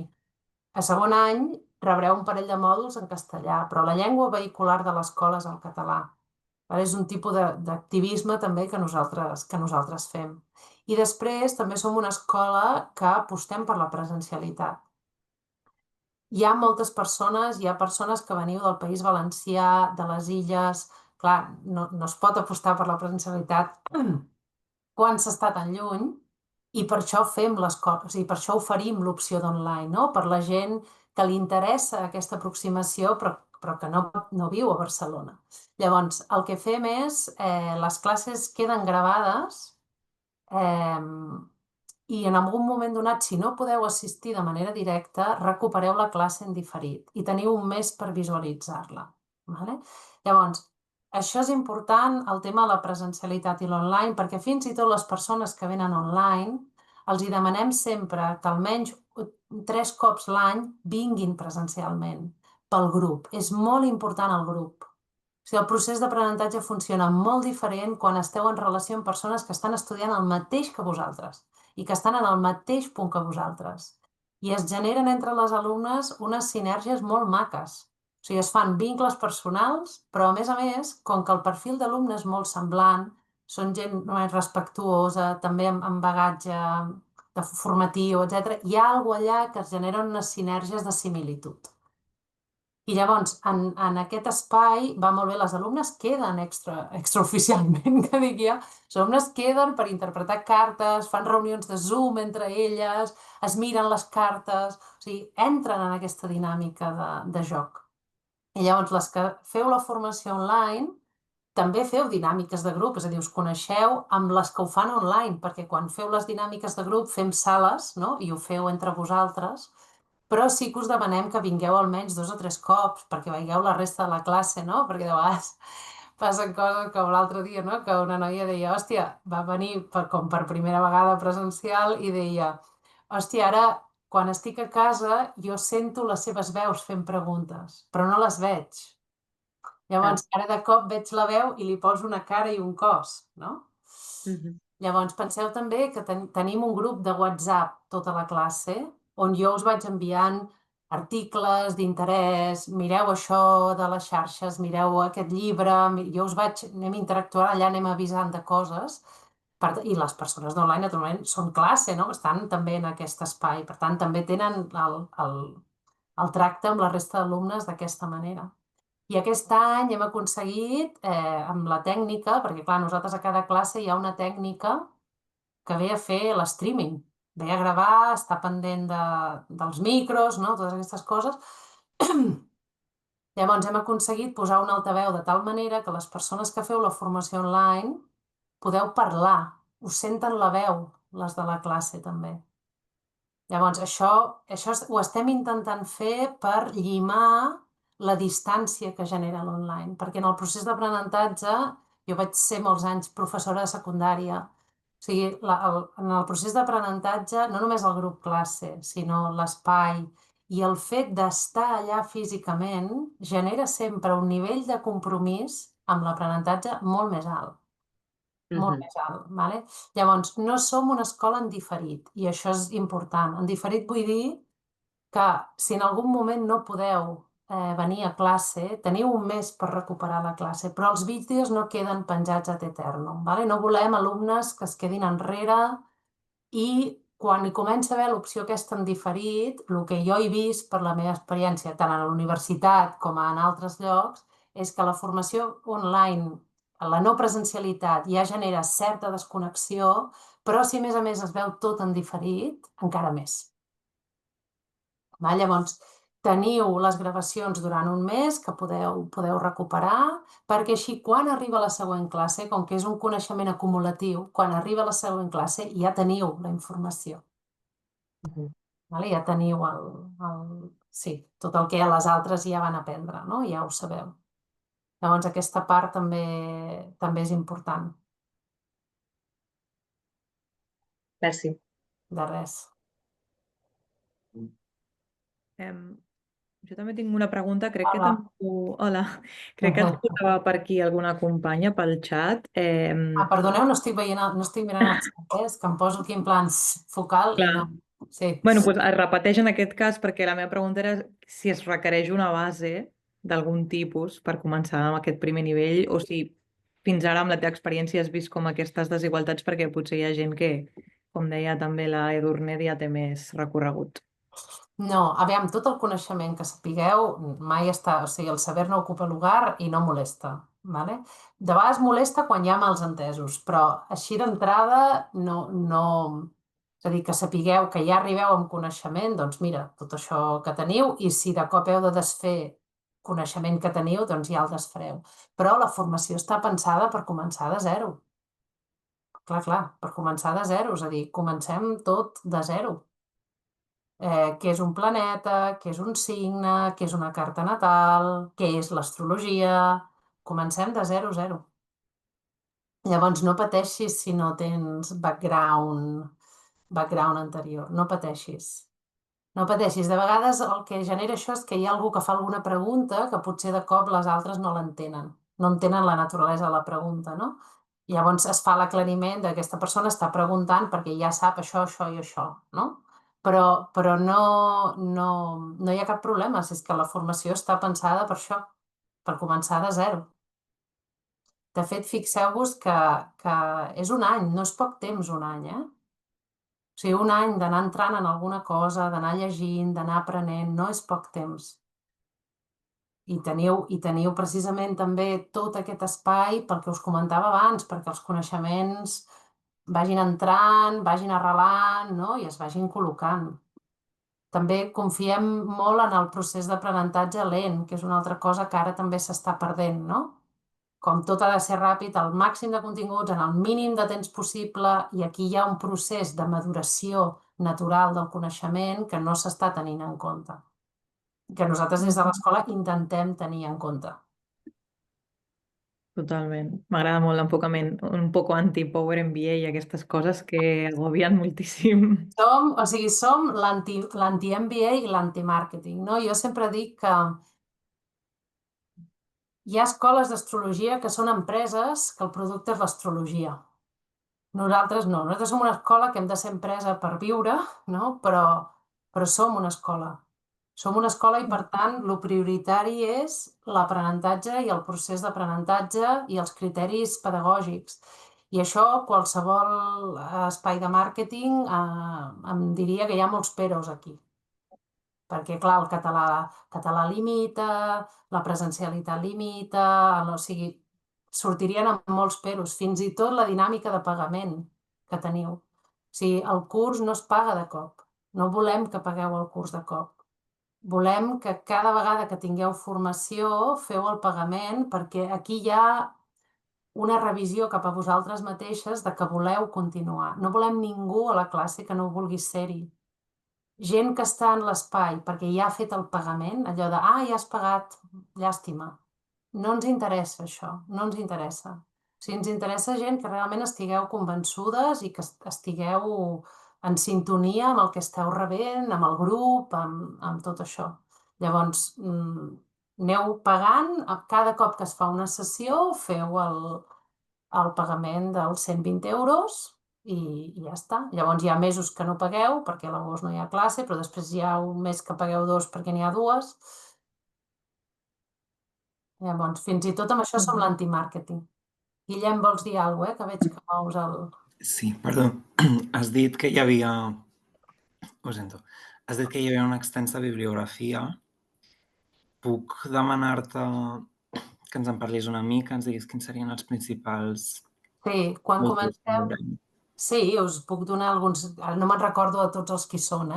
Speaker 1: A segon any rebreu un parell de mòduls en castellà, però la llengua vehicular de l'escola és el català. És un tipus d'activisme també que nosaltres fem. I després també som una escola que apostem per la presencialitat. Hi ha moltes persones, hi ha persones que veniu del País Valencià, de les Illes. Clar, no es pot apostar per la presencialitat quan s'està tan lluny i per això fem les coses, o sigui, per això oferim l'opció d'online, no? Per la gent que li interessa aquesta aproximació però que no viu a Barcelona. Llavors, el que fem és, les classes queden gravades i en algun moment donat, si no podeu assistir de manera directa, recupereu la classe en diferit i teniu un mes per visualitzar-la. Llavors, això és important, el tema de la presencialitat i l'online, perquè fins i tot les persones que venen online els hi demanem sempre que almenys 3 cops l'any vinguin presencialment pel grup. És molt important el grup. O sigui, el procés d'aprenentatge funciona molt diferent quan esteu en relació amb persones que estan estudiant el mateix que vosaltres i que estan en el mateix punt que vosaltres. I es generen entre les alumnes unes sinergies molt maques. O sigui, es fan vincles personals, però a més, com que el perfil d'alumne és molt semblant, són gent respectuosa, també amb bagatge formatiu, etc. Hi ha alguna cosa allà que es generen unes sinergies de similitud. I llavors, en aquest espai, va molt bé, les alumnes queden extraoficialment, que dic jo, les alumnes queden per interpretar cartes, fan reunions de Zoom entre elles, es miren les cartes, o sigui, entren en aquesta dinàmica de joc. I llavors, les que feu la formació online, també feu dinàmiques de grup, és a dir, us coneixeu amb les que ho fan online, perquè quan feu les dinàmiques de grup fem sales, no? I ho feu entre vosaltres, però sí que us demanem que vingueu almenys 2 o 3 cops, perquè veieu la resta de la classe, no? Perquè de vegades passen coses com l'altre dia, no? Que una noia deia, hòstia, va venir com per primera vegada presencial i deia, hòstia, ara quan estic a casa jo sento les seves veus fent preguntes, però no les veig. Llavors, ara de cop veig la veu i li poso una cara i un cos, no? Llavors, penseu també que tenim un grup de WhatsApp tota la classe on jo us vaig enviant articles d'interès, mireu això de les xarxes, mireu aquest llibre, jo us vaig, anem interactuant allà, anem avisant de coses, i les persones d'online, naturalment, són classe, no? Estan també en aquest espai, per tant, també tenen el tracte amb la resta d'alumnes d'aquesta manera. I aquest any hem aconseguit, amb la tècnica, perquè clar, nosaltres a cada classe hi ha una tècnica que ve a fer l'streaming, ve a gravar, està pendent dels micros, no? Totes aquestes coses. Llavors hem aconseguit posar un altaveu de tal manera que les persones que feu la formació online podeu parlar, us senten la veu, les de la classe també. Llavors, això ho estem intentant fer per llimar la distància que genera l'online, perquè en el procés d'aprenentatge, jo vaig ser molts anys professora de secundària, o sigui, en el procés d'aprenentatge, no només el grup classe, sinó l'espai i el fet d'estar allà físicament genera sempre un nivell de compromís amb l'aprenentatge molt més alt. Molt més alt, vale? Llavors, no som una escola en diferit, i això és important. En diferit vull dir que si en algun moment no podeu venir a classe, teniu un mes per recuperar la classe, però els vídeos no queden penjats ad eternum, vale? No volem alumnes que es quedin enrere i quan hi comença a haver l'opció aquesta en diferit, el que jo he vist per la meva experiència, tant a la universitat com en altres llocs, és que la formació online, la no presencialitat, ja genera certa desconnexió, però si a més es veu tot en diferit, encara més. Llavors, teniu les gravacions durant un mes que podeu recuperar, perquè així quan arriba la següent classe, com que és un coneixement acumulatiu, quan arriba la següent classe ja teniu la informació. Ja teniu sí, tot el que les altres ja van aprendre, no? Ja ho sabeu. Llavors aquesta part també és important.
Speaker 3: Merci.
Speaker 1: De res.
Speaker 2: Jo també tinc una pregunta, crec que ens posava per aquí alguna companya pel xat.
Speaker 1: Perdoneu, no estic mirant el xat, és que em poso aquí en plan focal i no. Sí.
Speaker 2: Bueno, doncs es repeteix en aquest cas perquè la meva pregunta era si es requereix una base d'algun tipus per començar amb aquest primer nivell o si fins ara amb la teva experiència has vist com aquestes desigualtats perquè potser hi ha gent que, com deia també la Edurne, ja té més recorregut.
Speaker 1: No, aviam, tot el coneixement que sapigueu mai està, o sigui, el saber no ocupa lugar i no molesta, vale? De vegades molesta quan hi ha malentesos, però així d'entrada no, és a dir, que sapigueu que ja arribeu amb coneixement, doncs mira, tot això que teniu, i si de cop heu de desfer coneixement que teniu, doncs ja el desfareu. Però la formació està pensada per començar de zero. Clar, per començar de zero, és a dir, comencem tot de zero. Què és un planeta, què és un signe, què és una carta natal, què és l'astrologia. Comencem de 0 a 0. Llavors no pateixis si no tens background anterior, no pateixis. No pateixis. De vegades el que genera això és que hi ha algú que fa alguna pregunta que potser de cop les altres no l'entenen. No entenen la naturalesa de la pregunta, no? Llavors es fa l'aclariment que aquesta persona està preguntant perquè ja sap això, això i això, no? Però no hi ha cap problema, si és que la formació està pensada per això, per començar de zero. De fet, fixeu-vos que és un any, no és poc temps un any, O sigui, un any d'anar entrant en alguna cosa, d'anar llegint, d'anar aprenent, no és poc temps. I teniu precisament també tot aquest espai pel que us comentava abans, perquè els coneixements vagin entrant, vagin arrelant, no? I es vagin col·locant. També confiem molt en el procés d'aprenentatge lent, que és una altra cosa que ara també s'està perdent, no? Com tot ha de ser ràpid, el màxim de continguts en el mínim de temps possible, i aquí hi ha un procés de maduració natural del coneixement que no s'està tenint en compte, que nosaltres des de l'escola intentem tenir en compte.
Speaker 4: Totalment. M'agrada molt l'enfocament un poco anti-Power MBA i aquestes coses que agobien moltíssim.
Speaker 1: Som l'anti-MBA i l'anti-màrqueting, no? Jo sempre dic que hi ha escoles d'astrologia que són empreses que el producte és l'astrologia. Nosaltres no. Nosaltres som una escola que hem de ser empresa per viure, no? Però som una escola. Som una escola i, per tant, el prioritari és l'aprenentatge i el procés d'aprenentatge i els criteris pedagògics. I això, qualsevol espai de màrqueting, em diria que hi ha molts peros aquí. Perquè, clar, el català limita, la presencialitat limita, o sigui, sortirien amb molts peros, fins i tot la dinàmica de pagament que teniu. O sigui, el curs no es paga de cop. No volem que pagueu el curs de cop. Volem que cada vegada que tingueu formació feu el pagament, perquè aquí hi ha una revisió cap a vosaltres mateixes de que voleu continuar. No volem ningú a la classe que no vulgui ser-hi. Gent que està en l'espai perquè ja ha fet el pagament, allò de, ja has pagat, llàstima. No ens interessa això, no ens interessa. O sigui, ens interessa gent que realment estigueu convençudes i que estigueu en sintonia amb el que esteu rebent, amb el grup, amb tot això. Llavors, aneu pagant, cada cop que es fa una sessió feu el pagament dels 120 euros i ja està. Llavors hi ha mesos que no pagueu perquè a l'agost no hi ha classe, però després hi ha un mes que pagueu 2 perquè n'hi ha 2. Llavors, fins i tot amb això som l'antimàrqueting. Guillem, vols dir alguna cosa, que veig que mous el...
Speaker 5: Sí, perdó. Has dit que hi havia... Ho sento. Has dit que hi havia una extensa bibliografia. Puc demanar-te que ens en parlis una mica, ens diguis quins serien els principals...
Speaker 1: Sí, quan comencem... Sí, us puc donar alguns... No me'n recordo de tots els qui són,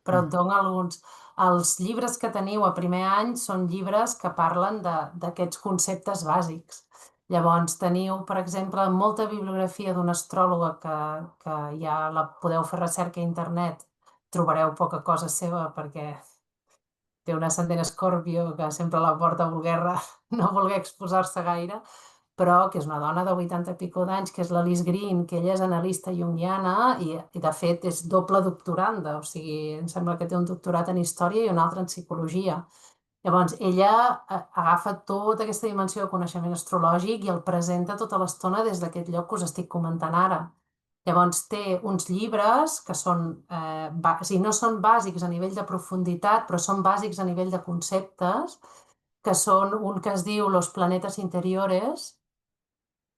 Speaker 1: però et dono alguns... Els llibres que teniu a primer any són llibres que parlen d'aquests conceptes bàsics. Llavors, teniu, per exemple, molta bibliografia d'una astròloga que ja la podeu fer recerca a internet. Trobareu poca cosa seva perquè té un ascendent Escorpio que sempre la porta a no voler exposar-se gaire, però que és una dona de 80 i pico d'anys, que és l'Alice Green, que ella és analista junguiana i de fet és doble doctoranda, o sigui, em sembla que té un doctorat en història i un altre en psicologia. Llavors, ella agafa tota aquesta dimensió de coneixement astrològic i el presenta tota l'estona des d'aquest lloc que us estic comentant ara. Llavors, té uns llibres que són, no són bàsics a nivell de profunditat, però són bàsics a nivell de conceptes, que són un que es diu Los planetes interiores,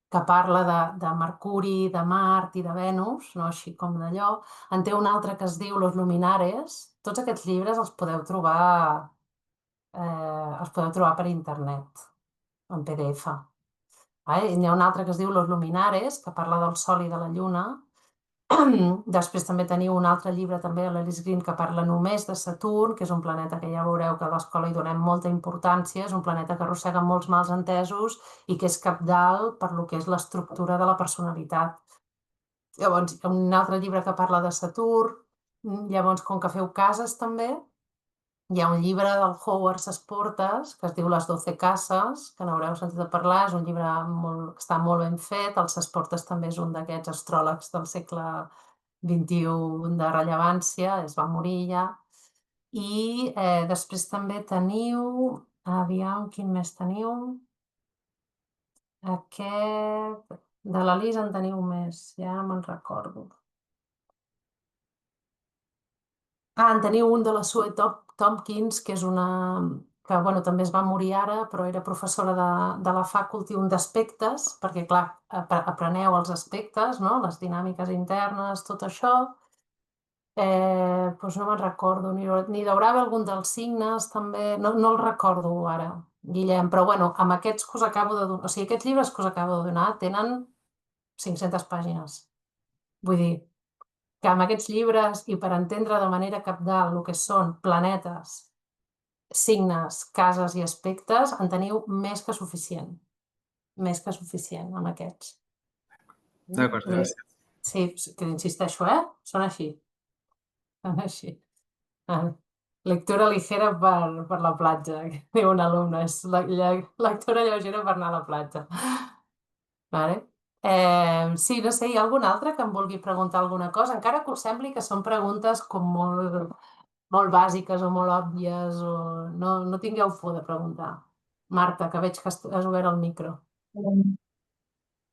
Speaker 1: que parla de Mercuri, de Mart i de Venus, no? Així com d'allò. En té un altre que es diu Los luminares. Tots aquests llibres els podeu trobar per internet, en PDF. N'hi ha un altre que es diu Los luminares, que parla del Sol i de la Lluna. Després també teniu un altre llibre també a l'Alice Green que parla només de Saturn, que és un planeta que ja veureu que a l'escola hi donem molta importància, és un planeta que arrossega molts mals entesos i que és cabdal per lo que és l'estructura de la personalitat. Llavors, un altre llibre que parla de Saturn. Llavors, com que feu cases també, hi ha un llibre del Howard Sasportas que es diu Les 12 cases, que n'haureu sentit a parlar, és un llibre que està molt ben fet. El Sasportas també és un d'aquests astròlegs del segle XXI de rellevància, es va morir ja. I després també teniu, aviam, quin més teniu? Aquest, de l'Alice en teniu més, ja no me'n recordo. En teniu un de la Sue Tompkins, que és una... que també es va morir ara, però era professora de la faculty, un d'aspectes, perquè, clar, apreneu els aspectes, no? Les dinàmiques internes, tot això. Doncs no me'n recordo, ni deu haver algun dels signes, també, no el recordo ara. Guillem, però bueno, amb aquests que us acabo de donar, o sigui, aquests llibres que us acabo de donar tenen 500 pàgines. Vull dir, que amb aquests llibres i per entendre de manera cabdal el que són planetes, signes, cases i aspectes, en teniu més que suficient. Més que suficient amb aquests.
Speaker 5: D'acord, gràcies.
Speaker 1: Sí, que insisteixo, Són així. Són així. Lectura ligera per la platja, que diu un alumne. És lectura lleugera per anar a la platja. Vale. Sí, no sé, hi ha algun altre que em vulgui preguntar alguna cosa? Encara que us sembli que són preguntes com molt bàsiques o molt òbvies, o no tingueu por de preguntar. Marta, que veig que has obert el micro.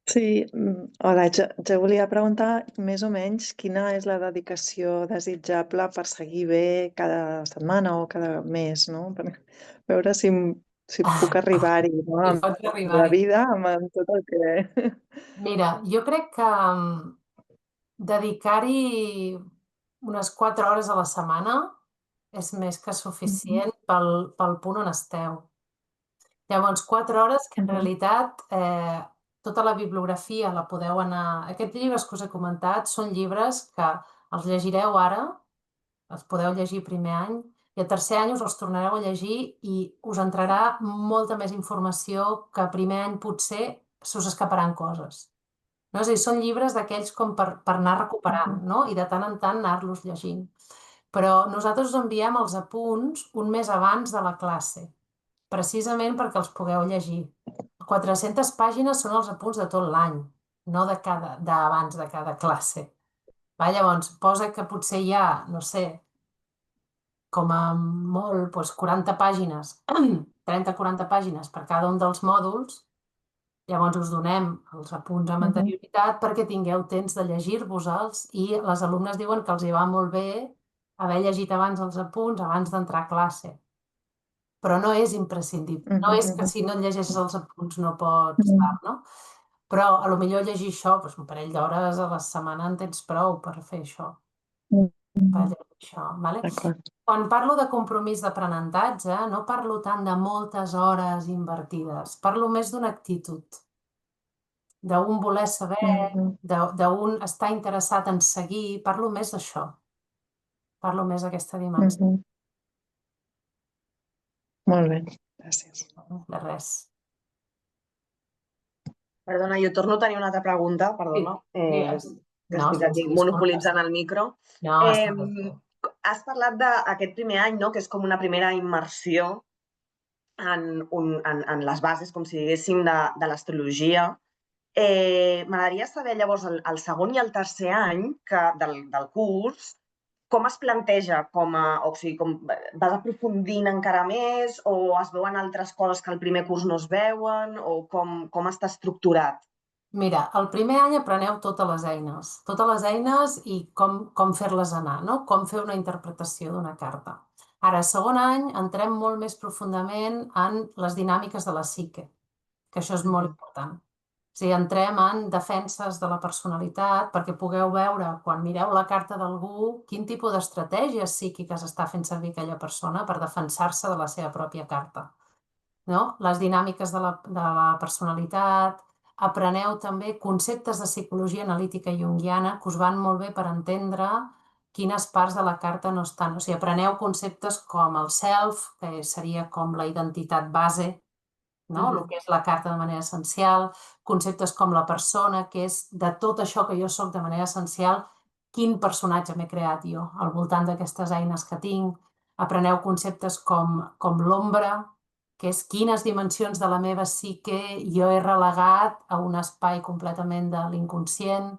Speaker 6: Sí, hola, jo volia preguntar més o menys quina és la dedicació desitjable per seguir bé cada setmana o cada mes, no? Per veure si puc arribar-hi, no?
Speaker 1: Si
Speaker 6: Amb
Speaker 1: pots
Speaker 6: la
Speaker 1: arribar-hi.
Speaker 6: vida, amb tot el que...
Speaker 1: Mira, jo crec que dedicar-hi unes 4 hores a la setmana és més que suficient pel punt on esteu. Llavors, 4 hores que en realitat tota la bibliografia la podeu anar... Aquests llibres que us he comentat són llibres que els llegireu ara, els podeu llegir primer any, i a tercer any us els tornareu a llegir i us entrarà molta més informació que a primer any potser se us escaparan coses. No? És a dir, són llibres d'aquells com per anar recuperant, no? I de tant en tant anar-los llegint. Però nosaltres us enviem els apunts un mes abans de la classe, precisament perquè els pugueu llegir. 400 pàgines són els apunts de tot l'any, no d'abans de cada classe. Llavors, posa que potser hi ha, no sé, com a molt, 40 pàgines, 30-40 pàgines per cada un dels mòduls. Llavors us donem els apunts amb anterioritat perquè tingueu temps de llegir-vos-els, i les alumnes diuen que els hi va molt bé haver llegit abans els apunts abans d'entrar a classe. Però no és imprescindible. No és que si no et llegeixes els apunts no pots estar, no? Però a lo millor llegir això, un parell d'hores a la setmana en tens prou per fer això. Per llegir això, vale? Quan parlo de compromís d'aprenentatge, no parlo tant de moltes hores invertides, parlo més d'una actitud, d'un voler saber, d'un estar interessat en seguir, parlo més d'això, parlo més d'aquesta dimensió.
Speaker 6: Molt bé, gràcies.
Speaker 1: De res.
Speaker 3: Perdona, jo torno a tenir una altra pregunta, perdona, que estic aquí monopolitzant el micro.
Speaker 1: No, està bé.
Speaker 3: Has parlat d'aquest primer any, no?, que és com una primera immersió en les bases, com si diguéssim, de l'astrologia. M'agradaria saber llavors el segon i el tercer any del curs, com es planteja? O sigui, vas aprofundint encara més, o es veuen altres coses que al primer curs no es veuen, o com està estructurat?
Speaker 1: Mira, el primer any apreneu totes les eines i com fer-les anar, no? Com fer una interpretació d'una carta. Ara, segon any, entrem molt més profundament en les dinàmiques de la psique, que això és molt important. O sigui, entrem en defenses de la personalitat perquè pugueu veure, quan mireu la carta d'algú, quin tipus d'estratègies psíquiques està fent servir aquella persona per defensar-se de la seva pròpia carta. Les dinàmiques de la personalitat. Apreneu també conceptes de psicologia analítica junguiana que us van molt bé per entendre quines parts de la carta no estan. O sigui, apreneu conceptes com el self, que seria com la identitat base, el que és la carta de manera essencial, conceptes com la persona, que és de tot això que jo soc de manera essencial, quin personatge m'he creat jo al voltant d'aquestes eines que tinc. Apreneu conceptes com l'ombra, que és quines dimensions de la meva psique jo he relegat a un espai completament de l'inconscient.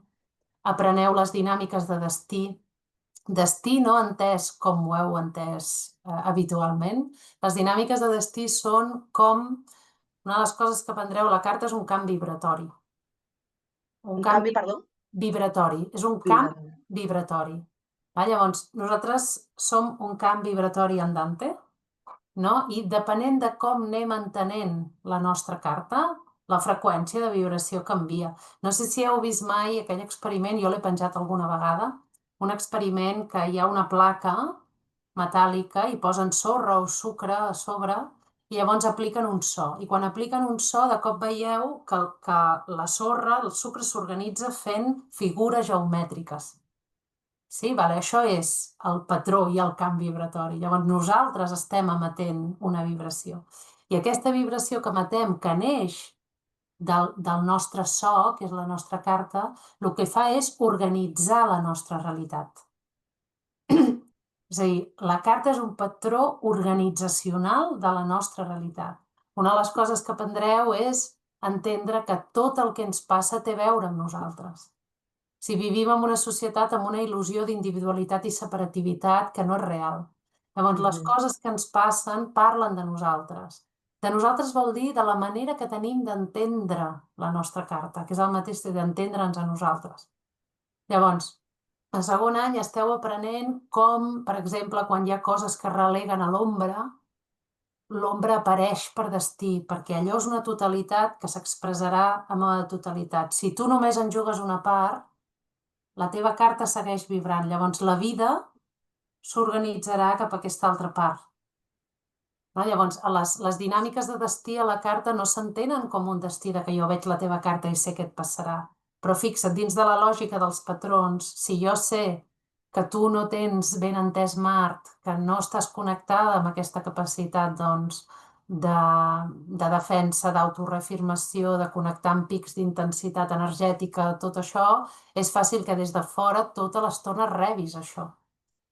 Speaker 1: Apreneu les dinàmiques de destí. Destí no entès com ho heu entès habitualment. Les dinàmiques de destí són com... Una de les coses que aprendreu a la carta és un camp vibratori.
Speaker 3: Un canvi, perdó?
Speaker 1: Vibratori. És un camp vibratori. Llavors, nosaltres som un camp vibratori andante, i depenent de com anem entenent la nostra carta, la freqüència de vibració canvia. No sé si heu vist mai aquell experiment, jo l'he penjat alguna vegada, un experiment que hi ha una placa metàl·lica i posen sorra o sucre a sobre i llavors apliquen un so. I quan apliquen un so, de cop veieu que la sorra, el sucre s'organitza fent figures geomètriques. Sí, vale, això és el patró i el camp vibratori. Llavors nosaltres estem emetent una vibració. I aquesta vibració que emetem, que neix del nostre so, que és la nostra carta, el que fa és organitzar la nostra realitat. És a dir, la carta és un patró organitzacional de la nostra realitat. Una de les coses que aprendreu és entendre que tot el que ens passa té a veure amb nosaltres. Si vivim en una societat amb una il·lusió d'individualitat i separativitat que no és real. Llavors, les coses que ens passen parlen de nosaltres. De nosaltres vol dir de la manera que tenim d'entendre la nostra carta, que és el mateix d'entendre'ns a nosaltres. Llavors, a segon any esteu aprenent com, per exemple, quan hi ha coses que releguen a l'ombra, l'ombra apareix per destí, perquè allò és una totalitat que s'expressarà amb la totalitat. Si tu només en jugues una part, la teva carta segueix vibrant. Llavors, la vida s'organitzarà cap a aquesta altra part. Llavors, les dinàmiques de destí a la carta no s'entenen com un destí de que jo veig la teva carta i sé què et passarà. Però fixa't, dins de la lògica dels patrons, si jo sé que tu no tens ben entès Mart, que no estàs connectada amb aquesta capacitat de defensa, d'autoreafirmació, de connectar amb pics d'intensitat energètica, tot això, és fàcil que des de fora tota l'estona rebis això.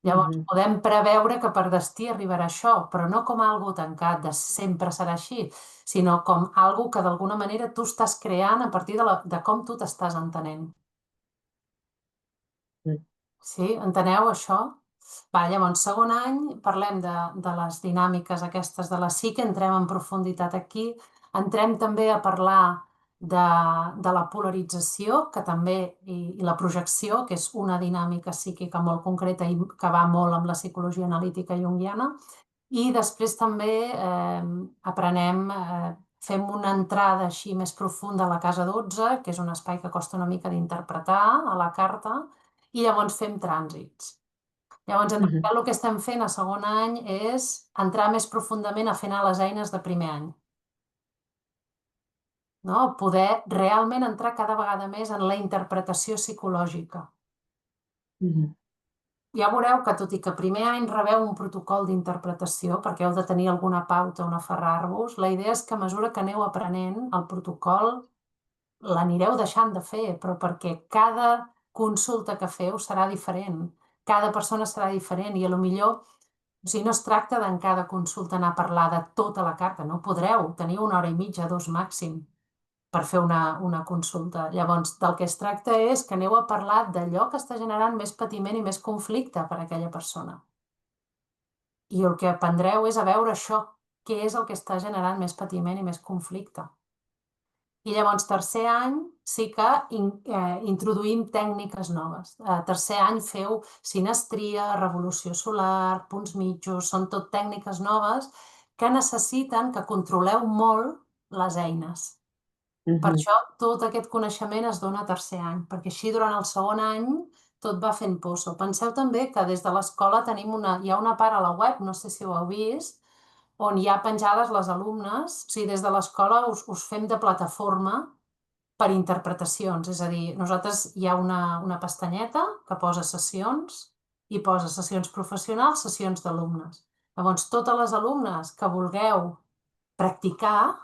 Speaker 1: Llavors, podem preveure que per destí arribarà això, però no com algo tancat, de sempre serà així, sinó com algo que d'alguna manera tu estàs creant a partir de com tu t'estàs entenent. Sí? Enteneu això? Llavors, segon any, parlem de les dinàmiques aquestes de la psique, entrem en profunditat aquí, entrem també a parlar de la polarització, que també, i la projecció, que és una dinàmica psíquica molt concreta i que va molt amb la psicologia analítica junguiana, i després també aprenem, fem una entrada així més profunda a la casa 12, que és un espai que costa una mica d'interpretar a la carta, i llavors fem trànsits. Llavors, en realitat, el que estem fent a segon any és entrar més profundament a fer anar les eines de primer any. Poder realment entrar cada vegada més en la interpretació psicològica. Ja veureu que, tot i que primer any rebeu un protocol d'interpretació, perquè heu de tenir alguna pauta on aferrar-vos, la idea és que a mesura que aneu aprenent el protocol l'anireu deixant de fer, però perquè cada consulta que feu serà diferent. Cada persona serà diferent i potser no es tracta d'en cada consulta anar a parlar de tota la carta, no podreu, teniu 1 hora i mitja, 2 màxim, per fer una consulta. Llavors, del que es tracta és que aneu a parlar d'allò que està generant més patiment i més conflicte per a aquella persona. I el que aprendreu és a veure això, què és el que està generant més patiment i més conflicte. I llavors, tercer any, sí que introduïm tècniques noves. Tercer any feu sinestria, revolució solar, punts mitjos, són tot tècniques noves que necessiten que controleu molt les eines. Per això tot aquest coneixement es dona a tercer any, perquè així durant el segon any tot va fent poso. Penseu també que des de l'escola hi ha una part a la web, no sé si ho heu vist, on hi ha penjades les alumnes, o sigui, des de l'escola us fem de plataforma per interpretacions, és a dir, nosaltres hi ha una pestanyeta que posa sessions i posa sessions professionals, sessions d'alumnes. Llavors, totes les alumnes que vulgueu practicar,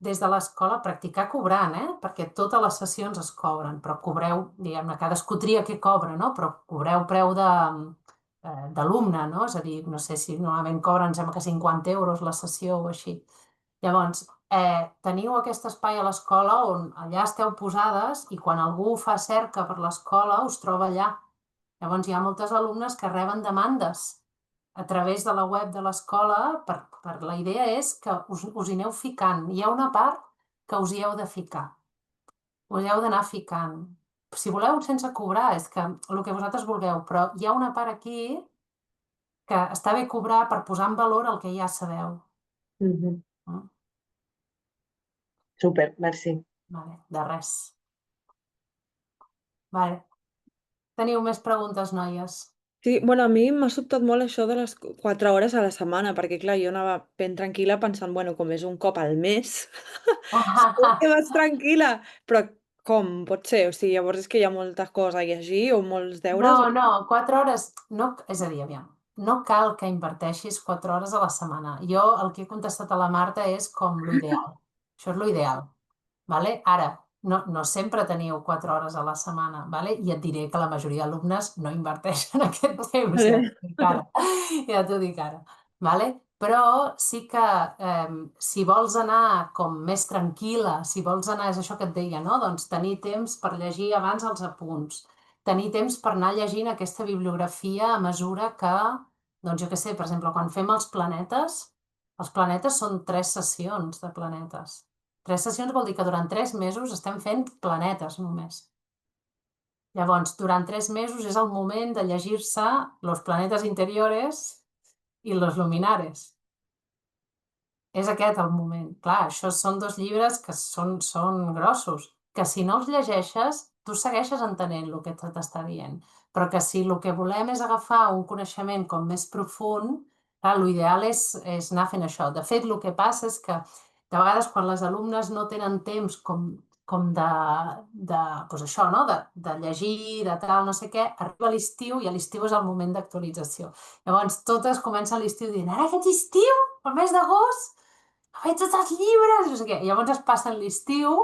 Speaker 1: des de l'escola, practicar cobrant, perquè totes les sessions es cobren, però cobreu, diguem-ne, cadascú tria què cobra, no? Però cobreu preu d'alumne, no? És a dir, no sé si normalment cobren, sembla que 50 euros la sessió o així. Llavors, teniu aquest espai a l'escola on allà esteu posades i quan algú fa cerca per l'escola us troba allà. Llavors, hi ha moltes alumnes que reben demandes a través de la web de l'escola, la idea és que us hi aneu ficant. Hi ha una part que us hi heu de ficar. Us hi heu d'anar ficant. Si voleu, sense cobrar, és que el que vosaltres vulgueu, però hi ha una part aquí que està bé cobrar per posar en valor el que ja sabeu.
Speaker 3: Super, merci.
Speaker 1: Vale, de res. Vale. Teniu més preguntes, noies?
Speaker 2: Sí, bueno, a mi m'ha sobtat molt això de les 4 hores a la setmana, perquè clar, jo anava ben tranquil·la pensant, bueno, com és un cop al mes, segur que vas tranquil·la, però com pot ser? O sigui, llavors és que hi ha molta cosa a llegir o molts deures.
Speaker 1: No, 4 hores, no, és a dir, aviam, no cal que inverteixis 4 hores a la setmana. Jo el que he contestat a la Marta és com l'ideal. Això és l'ideal. Vale? Ara, no sempre teniu 4 hores a la setmana, vale? I et diré que la majoria d'alumnes no inverteixen aquest temps, ja t'ho dic ara. Ja t'ho dic ara. Vale? Però sí que si vols anar com més tranquil·la, si vols anar, és això que et deia, no? Doncs tenir temps per llegir abans els apunts, tenir temps per anar llegint aquesta bibliografia a mesura que, doncs jo què sé, per exemple, quan fem els planetes són 3 sessions de planetes. 3 sessions vol dir que durant 3 mesos estem fent planetes només. Llavors, durant 3 mesos és el moment de llegir-se Los planetas interiores i Los luminares. És aquest el moment. Clar, això són 2 llibres que són grossos, que si no els llegeixes, tu segueixes entenent el que t'està dient, però que si el que volem és agafar un coneixement com més profund, clar, l'ideal és anar fent això. De fet, el que passa és que de vegades quan les alumnes no tenen temps com de doncs això, no? de llegir, de tal, no sé què, arriba l'estiu i a l'estiu és el moment d'actualització. Llavors, totes comencen l'estiu dient, ara aquest estiu, el mes d'agost, fet tots els llibres, no sé què. I llavors es passen l'estiu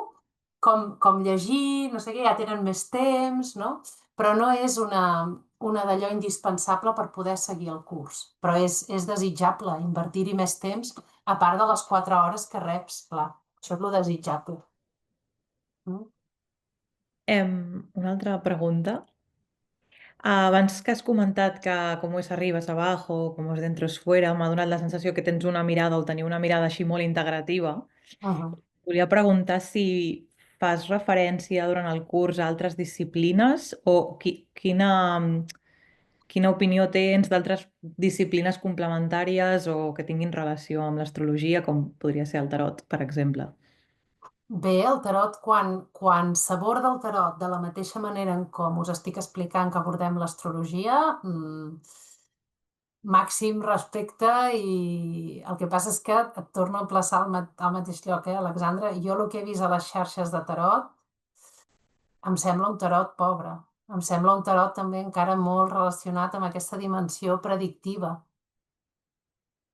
Speaker 1: com llegir, no sé què, ja tenen més temps, no? Però no és una d'allò indispensable per poder seguir el curs. Però és desitjable invertir-hi més temps, a part de les 4 hores que reps, clar. Això és lo desitjable.
Speaker 4: Una altra pregunta. Abans que has comentat que com és arribes abajo, com és dentro es fuera, m'ha donat la sensació que tens una mirada o teniu una mirada així molt integrativa. Volia preguntar si fas referència durant el curs a altres disciplines o quina opinió tens d'altres disciplines complementàries o que tinguin relació amb l'astrologia, com podria ser el tarot, per exemple.
Speaker 1: Bé, el tarot, quan s'aborda el tarot de la mateixa manera en com us estic explicant que abordem l'astrologia, màxim respecte i el que passa és que et torno a emplaçar al mateix lloc, Alexandra? Jo el que he vist a les xarxes de tarot em sembla un tarot pobre. Em sembla un tarot també encara molt relacionat amb aquesta dimensió predictiva,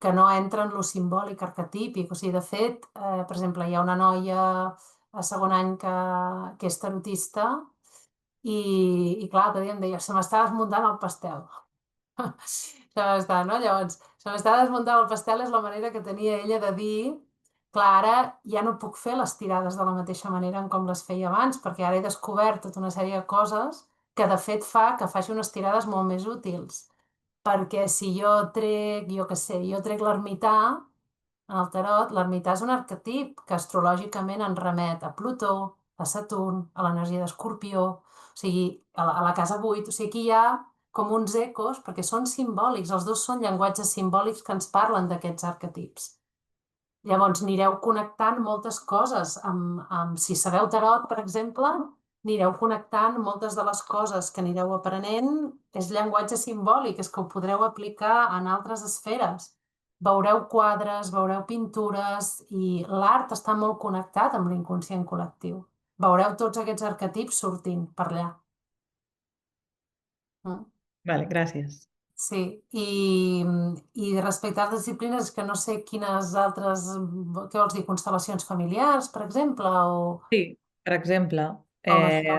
Speaker 1: que no entra en lo simbòlic arquetípic. O sigui, de fet, per exemple, hi ha una noia a segon any que és tarotista i clar, l'altre dia em deia, se m'està desmuntant el pastel. No? Llavors, se m'està desmuntant el pastel és la manera que tenia ella de dir, clar, ara ja no puc fer les tirades de la mateixa manera en com les feia abans, perquè ara he descobert tota una sèrie de coses que de fet fa que faci unes tirades molt més útils. Perquè si jo trec, jo què sé, jo trec l'ermità, en el tarot, l'ermità és un arquetip que astrològicament ens remet a Plutó, a Saturn, a l'energia d'Escorpió, o sigui, a la casa 8. O sigui, aquí hi ha com uns ecos, perquè són simbòlics, els dos són llenguatges simbòlics que ens parlen d'aquests arquetips. Llavors, anireu connectant moltes coses. Si sabeu tarot, per exemple, anireu connectant moltes de les coses que anireu aprenent. És llenguatge simbòlic, és que ho podreu aplicar en altres esferes. Veureu quadres, veureu pintures i l'art està molt connectat amb l'inconscient col·lectiu. Veureu tots aquests arquetips sortint per allà.
Speaker 4: Vale, gràcies.
Speaker 1: Sí, i respecte a altres disciplines, que no sé quines altres, què vols dir, constel·lacions familiars, per exemple, o
Speaker 4: Sí, per exemple.
Speaker 1: això.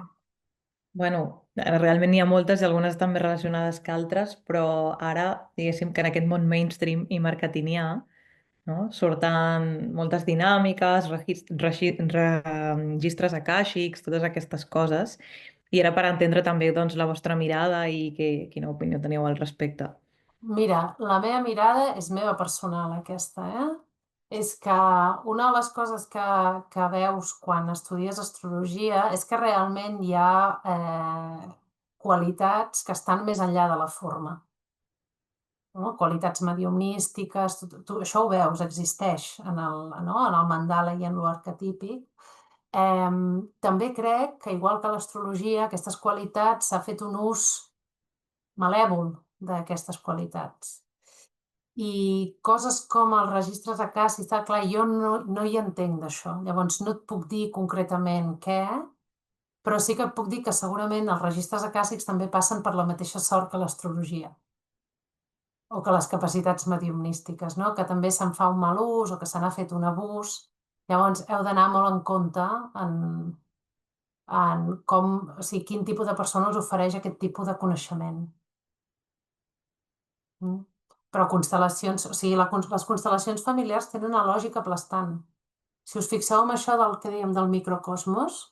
Speaker 4: Bueno, realment n'hi ha moltes i algunes estan més relacionades que altres, però ara, diguéssim que en aquest món mainstream i marketingià, no? Surten moltes dinàmiques, registres akàshics, totes aquestes coses, i era per entendre també doncs, la vostra mirada i quina opinió teniu al respecte.
Speaker 1: Mira, la meva mirada és meva personal, aquesta, És que una de les coses que veus quan estudies astrologia és que realment hi ha qualitats que estan més enllà de la forma. No? Qualitats mediumnístiques, això ho veus, existeix en el mandala i en l'arquetípic. També crec que, igual que l'astrologia, aquestes qualitats s'ha fet un ús malèvol d'aquestes qualitats. I coses com els registres de CASI, clar, jo no hi entenc d'això. Llavors no et puc dir concretament què, però sí que et puc dir que segurament els registres acàsics també passen per la mateixa sort que l'astrologia o que les capacitats mediumnístiques, no? Que també se'n fa un mal ús o que se n'ha fet un abús. Llavors heu d'anar molt en compte en com, o sigui, quin tipus de persona us ofereix aquest tipus de coneixement. Però constel·lacions, o sigui, les constel·lacions familiars tenen una lògica aplastant. Si us fixeu en això del que dèiem del microcosmos,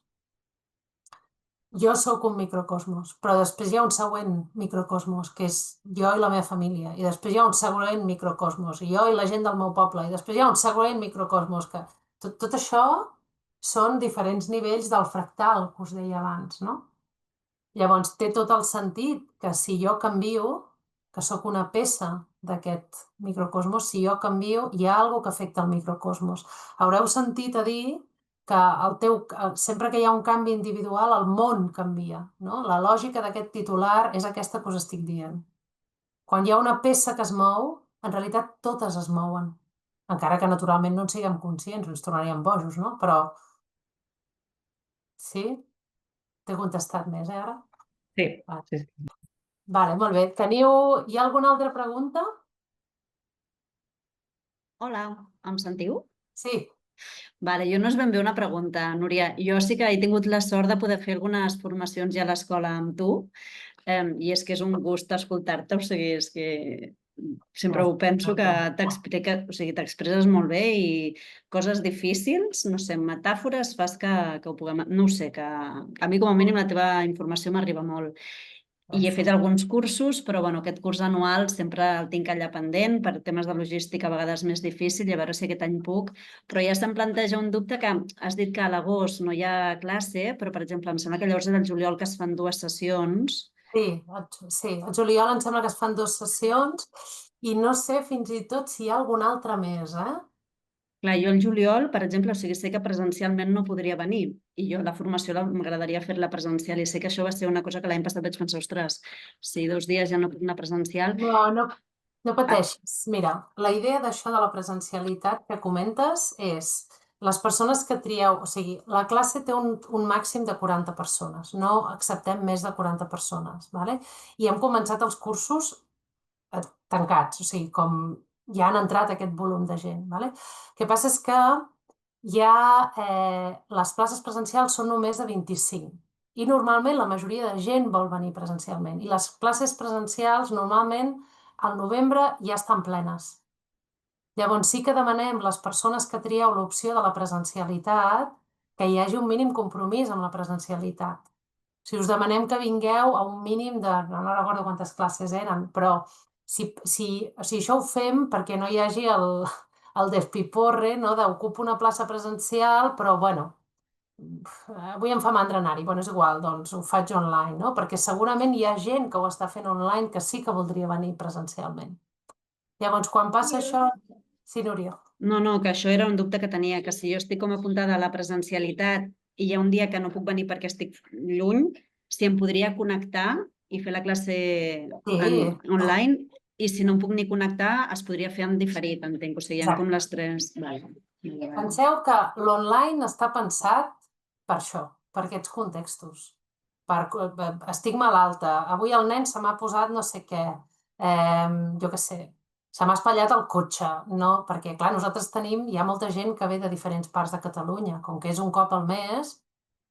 Speaker 1: jo sóc un microcosmos, però després hi ha un següent microcosmos, que és jo i la meva família, i després hi ha un següent microcosmos, i jo i la gent del meu poble, i després hi ha un següent microcosmos, que tot això són diferents nivells del fractal que us deia abans, no? Llavors té tot el sentit que si jo canvio, que sóc una peça d'aquest microcosmos, si jo canvio, hi ha alguna que afecta el microcosmos. Haureu sentit a dir que sempre que hi ha un canvi individual, el món canvia, no? La lògica d'aquest titular és aquesta que us estic dient. Quan hi ha una peça que es mou, en realitat totes es mouen. Encara que naturalment no en siguem conscients, ens tornaríem bojos, no? Però... Sí? T'he contestat més, ara?
Speaker 4: Sí, sí.
Speaker 1: Vale, molt bé. Hi ha alguna altra pregunta?
Speaker 7: Hola, em sentiu?
Speaker 1: Sí.
Speaker 7: Vale, jo no és ben bé una pregunta, Núria. Jo sí que he tingut la sort de poder fer algunes formacions ja a l'escola amb tu, i és que és un gust escoltar-te, o sigui, és que sempre ho penso que t'expresses molt bé i coses difícils, no sé, metàfores fas que ho puguem... No ho sé, que a mi com a mínim la teva informació m'arriba molt. I he fet alguns cursos, però bueno, aquest curs anual sempre el tinc allà pendent per temes de logística a vegades més difícil, i a veure si aquest any puc. Però ja se'm planteja un dubte que has dit que a l'agost no hi ha classe, però per exemple em sembla que llavors és el juliol que es fan 2 sessions.
Speaker 1: Sí, al juliol em sembla que es fan 2 sessions i no sé fins i tot si hi ha algun altre més,
Speaker 7: Clar, jo el juliol, per exemple, o sigui, sé que presencialment no podria venir i jo la formació m'agradaria fer-la presencial i sé que això va ser una cosa que l'any passat vaig pensar, ostres, si 2 dies ja no puc anar presencial...
Speaker 1: No pateixis. Mira, la idea d'això de la presencialitat que comentes és les persones que trieu, o sigui, la classe té un màxim de 40 persones, no acceptem més de 40 persones, ¿vale? I hem començat els cursos tancats, o sigui, com ja han entrat aquest volum de gent, ¿vale? El que passa és que les places presencials són només de 25 i normalment la majoria de gent vol venir presencialment i les classes presencials normalment al novembre ja estan plenes. Llavors sí que demanem les persones que trieu l'opció de la presencialitat que hi hagi un mínim compromís amb la presencialitat. Si us demanem que vingueu a un mínim de... No recordo quantes classes eren, però si això ho fem perquè no hi hagi el despiporre, no? D'ocupo una plaça presencial, però bueno, avui em fa mandra anar-hi. Bueno, és igual, doncs ho faig online, no? Perquè segurament hi ha gent que ho està fent online que sí que voldria venir presencialment. Llavors, quan passa això... Sí, Núria.
Speaker 7: No, que això era un dubte que tenia, que si jo estic com apuntada a la presencialitat i hi ha un dia que no puc venir perquè estic lluny, si em podria connectar i fer la classe online, i si no em puc ni connectar, es podria fer en diferit, entenc. O sigui, hi ha com les tres...
Speaker 1: Penseu que l'online està pensat per això, per aquests contextos. Estic malalta, avui el nen se m'ha posat no sé què, jo què sé, se m'ha espatllat el cotxe, no? Perquè, clar, nosaltres hi ha molta gent que ve de diferents parts de Catalunya, com que és un cop al mes,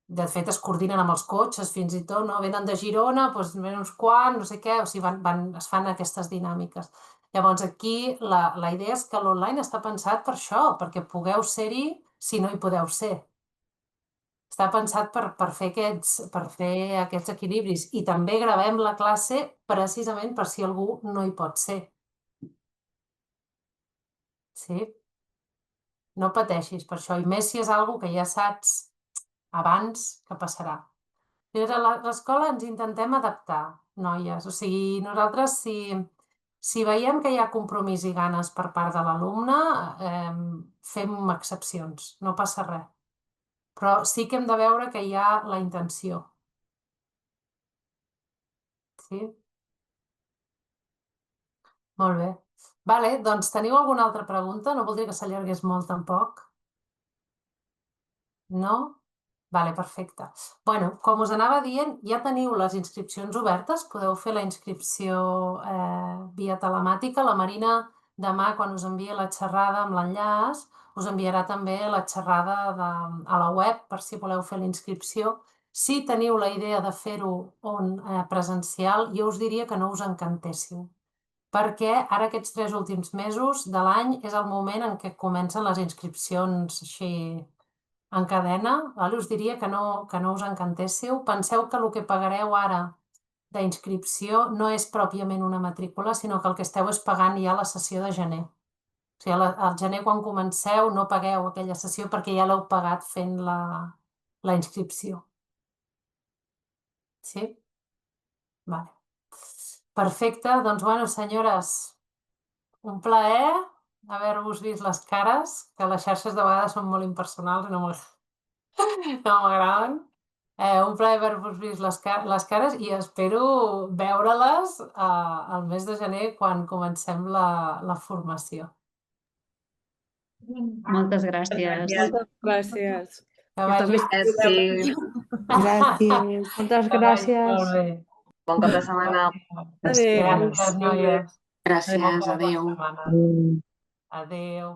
Speaker 1: de fet es coordinen amb els cotxes fins i tot, no? Venen de Girona, doncs venen uns quants, no sé què, o sigui, es fan aquestes dinàmiques. Llavors aquí la idea és que l'online està pensat per això, perquè pugueu ser-hi si no hi podeu ser. Està pensat per fer aquests equilibris i també gravem la classe precisament per si algú no hi pot ser. Sí? No pateixis per això, i més si és alguna que ja saps abans que passarà. A l'escola ens intentem adaptar, noies. O sigui, nosaltres si veiem que hi ha compromís i ganes per part de l'alumne, fem excepcions, no passa res. Però sí que hem de veure que hi ha la intenció. Sí? Molt bé. Vale, doncs teniu alguna altra pregunta? No voldria que s'allargués molt tampoc. No? Vale, perfecte. Bueno, com us anava dient, ja teniu les inscripcions obertes, podeu fer la inscripció via telemàtica. La Marina demà, quan us envia la xerrada amb l'enllaç, us enviarà també la xerrada a la web per si voleu fer la inscripció. Si teniu la idea de fer-ho presencial, jo us diria que no us encantéssiu, perquè ara aquests 3 últims mesos de l'any és el moment en què comencen les inscripcions així en cadena. Us diria que no us encantéssiu. Penseu que el que pagareu ara d'inscripció no és pròpiament una matrícula, sinó que el que esteu és pagant ja la sessió de gener. O sigui, al gener, quan comenceu, no pagueu aquella sessió perquè ja l'heu pagat fent la inscripció. Sí? Vale. Perfecte. Doncs, bueno, senyores, un plaer haver-vos vist les cares, que les xarxes de vegades són molt impersonals i no m'agraden. Un plaer haver-vos vist les cares i espero veure-les al mes de gener quan comencem la formació.
Speaker 7: Moltes gràcies.
Speaker 2: Moltes gràcies.
Speaker 1: Que
Speaker 2: Jo també
Speaker 1: vagi
Speaker 3: Sí.
Speaker 4: Gràcies.
Speaker 2: Moltes
Speaker 1: que vagi
Speaker 2: gràcies.
Speaker 1: molt bé.
Speaker 3: Bon cap de setmana.
Speaker 2: Adéu.
Speaker 1: Gràcies, noies.
Speaker 7: Gràcies,
Speaker 1: Bona
Speaker 7: adéu.
Speaker 1: setmana. Adéu.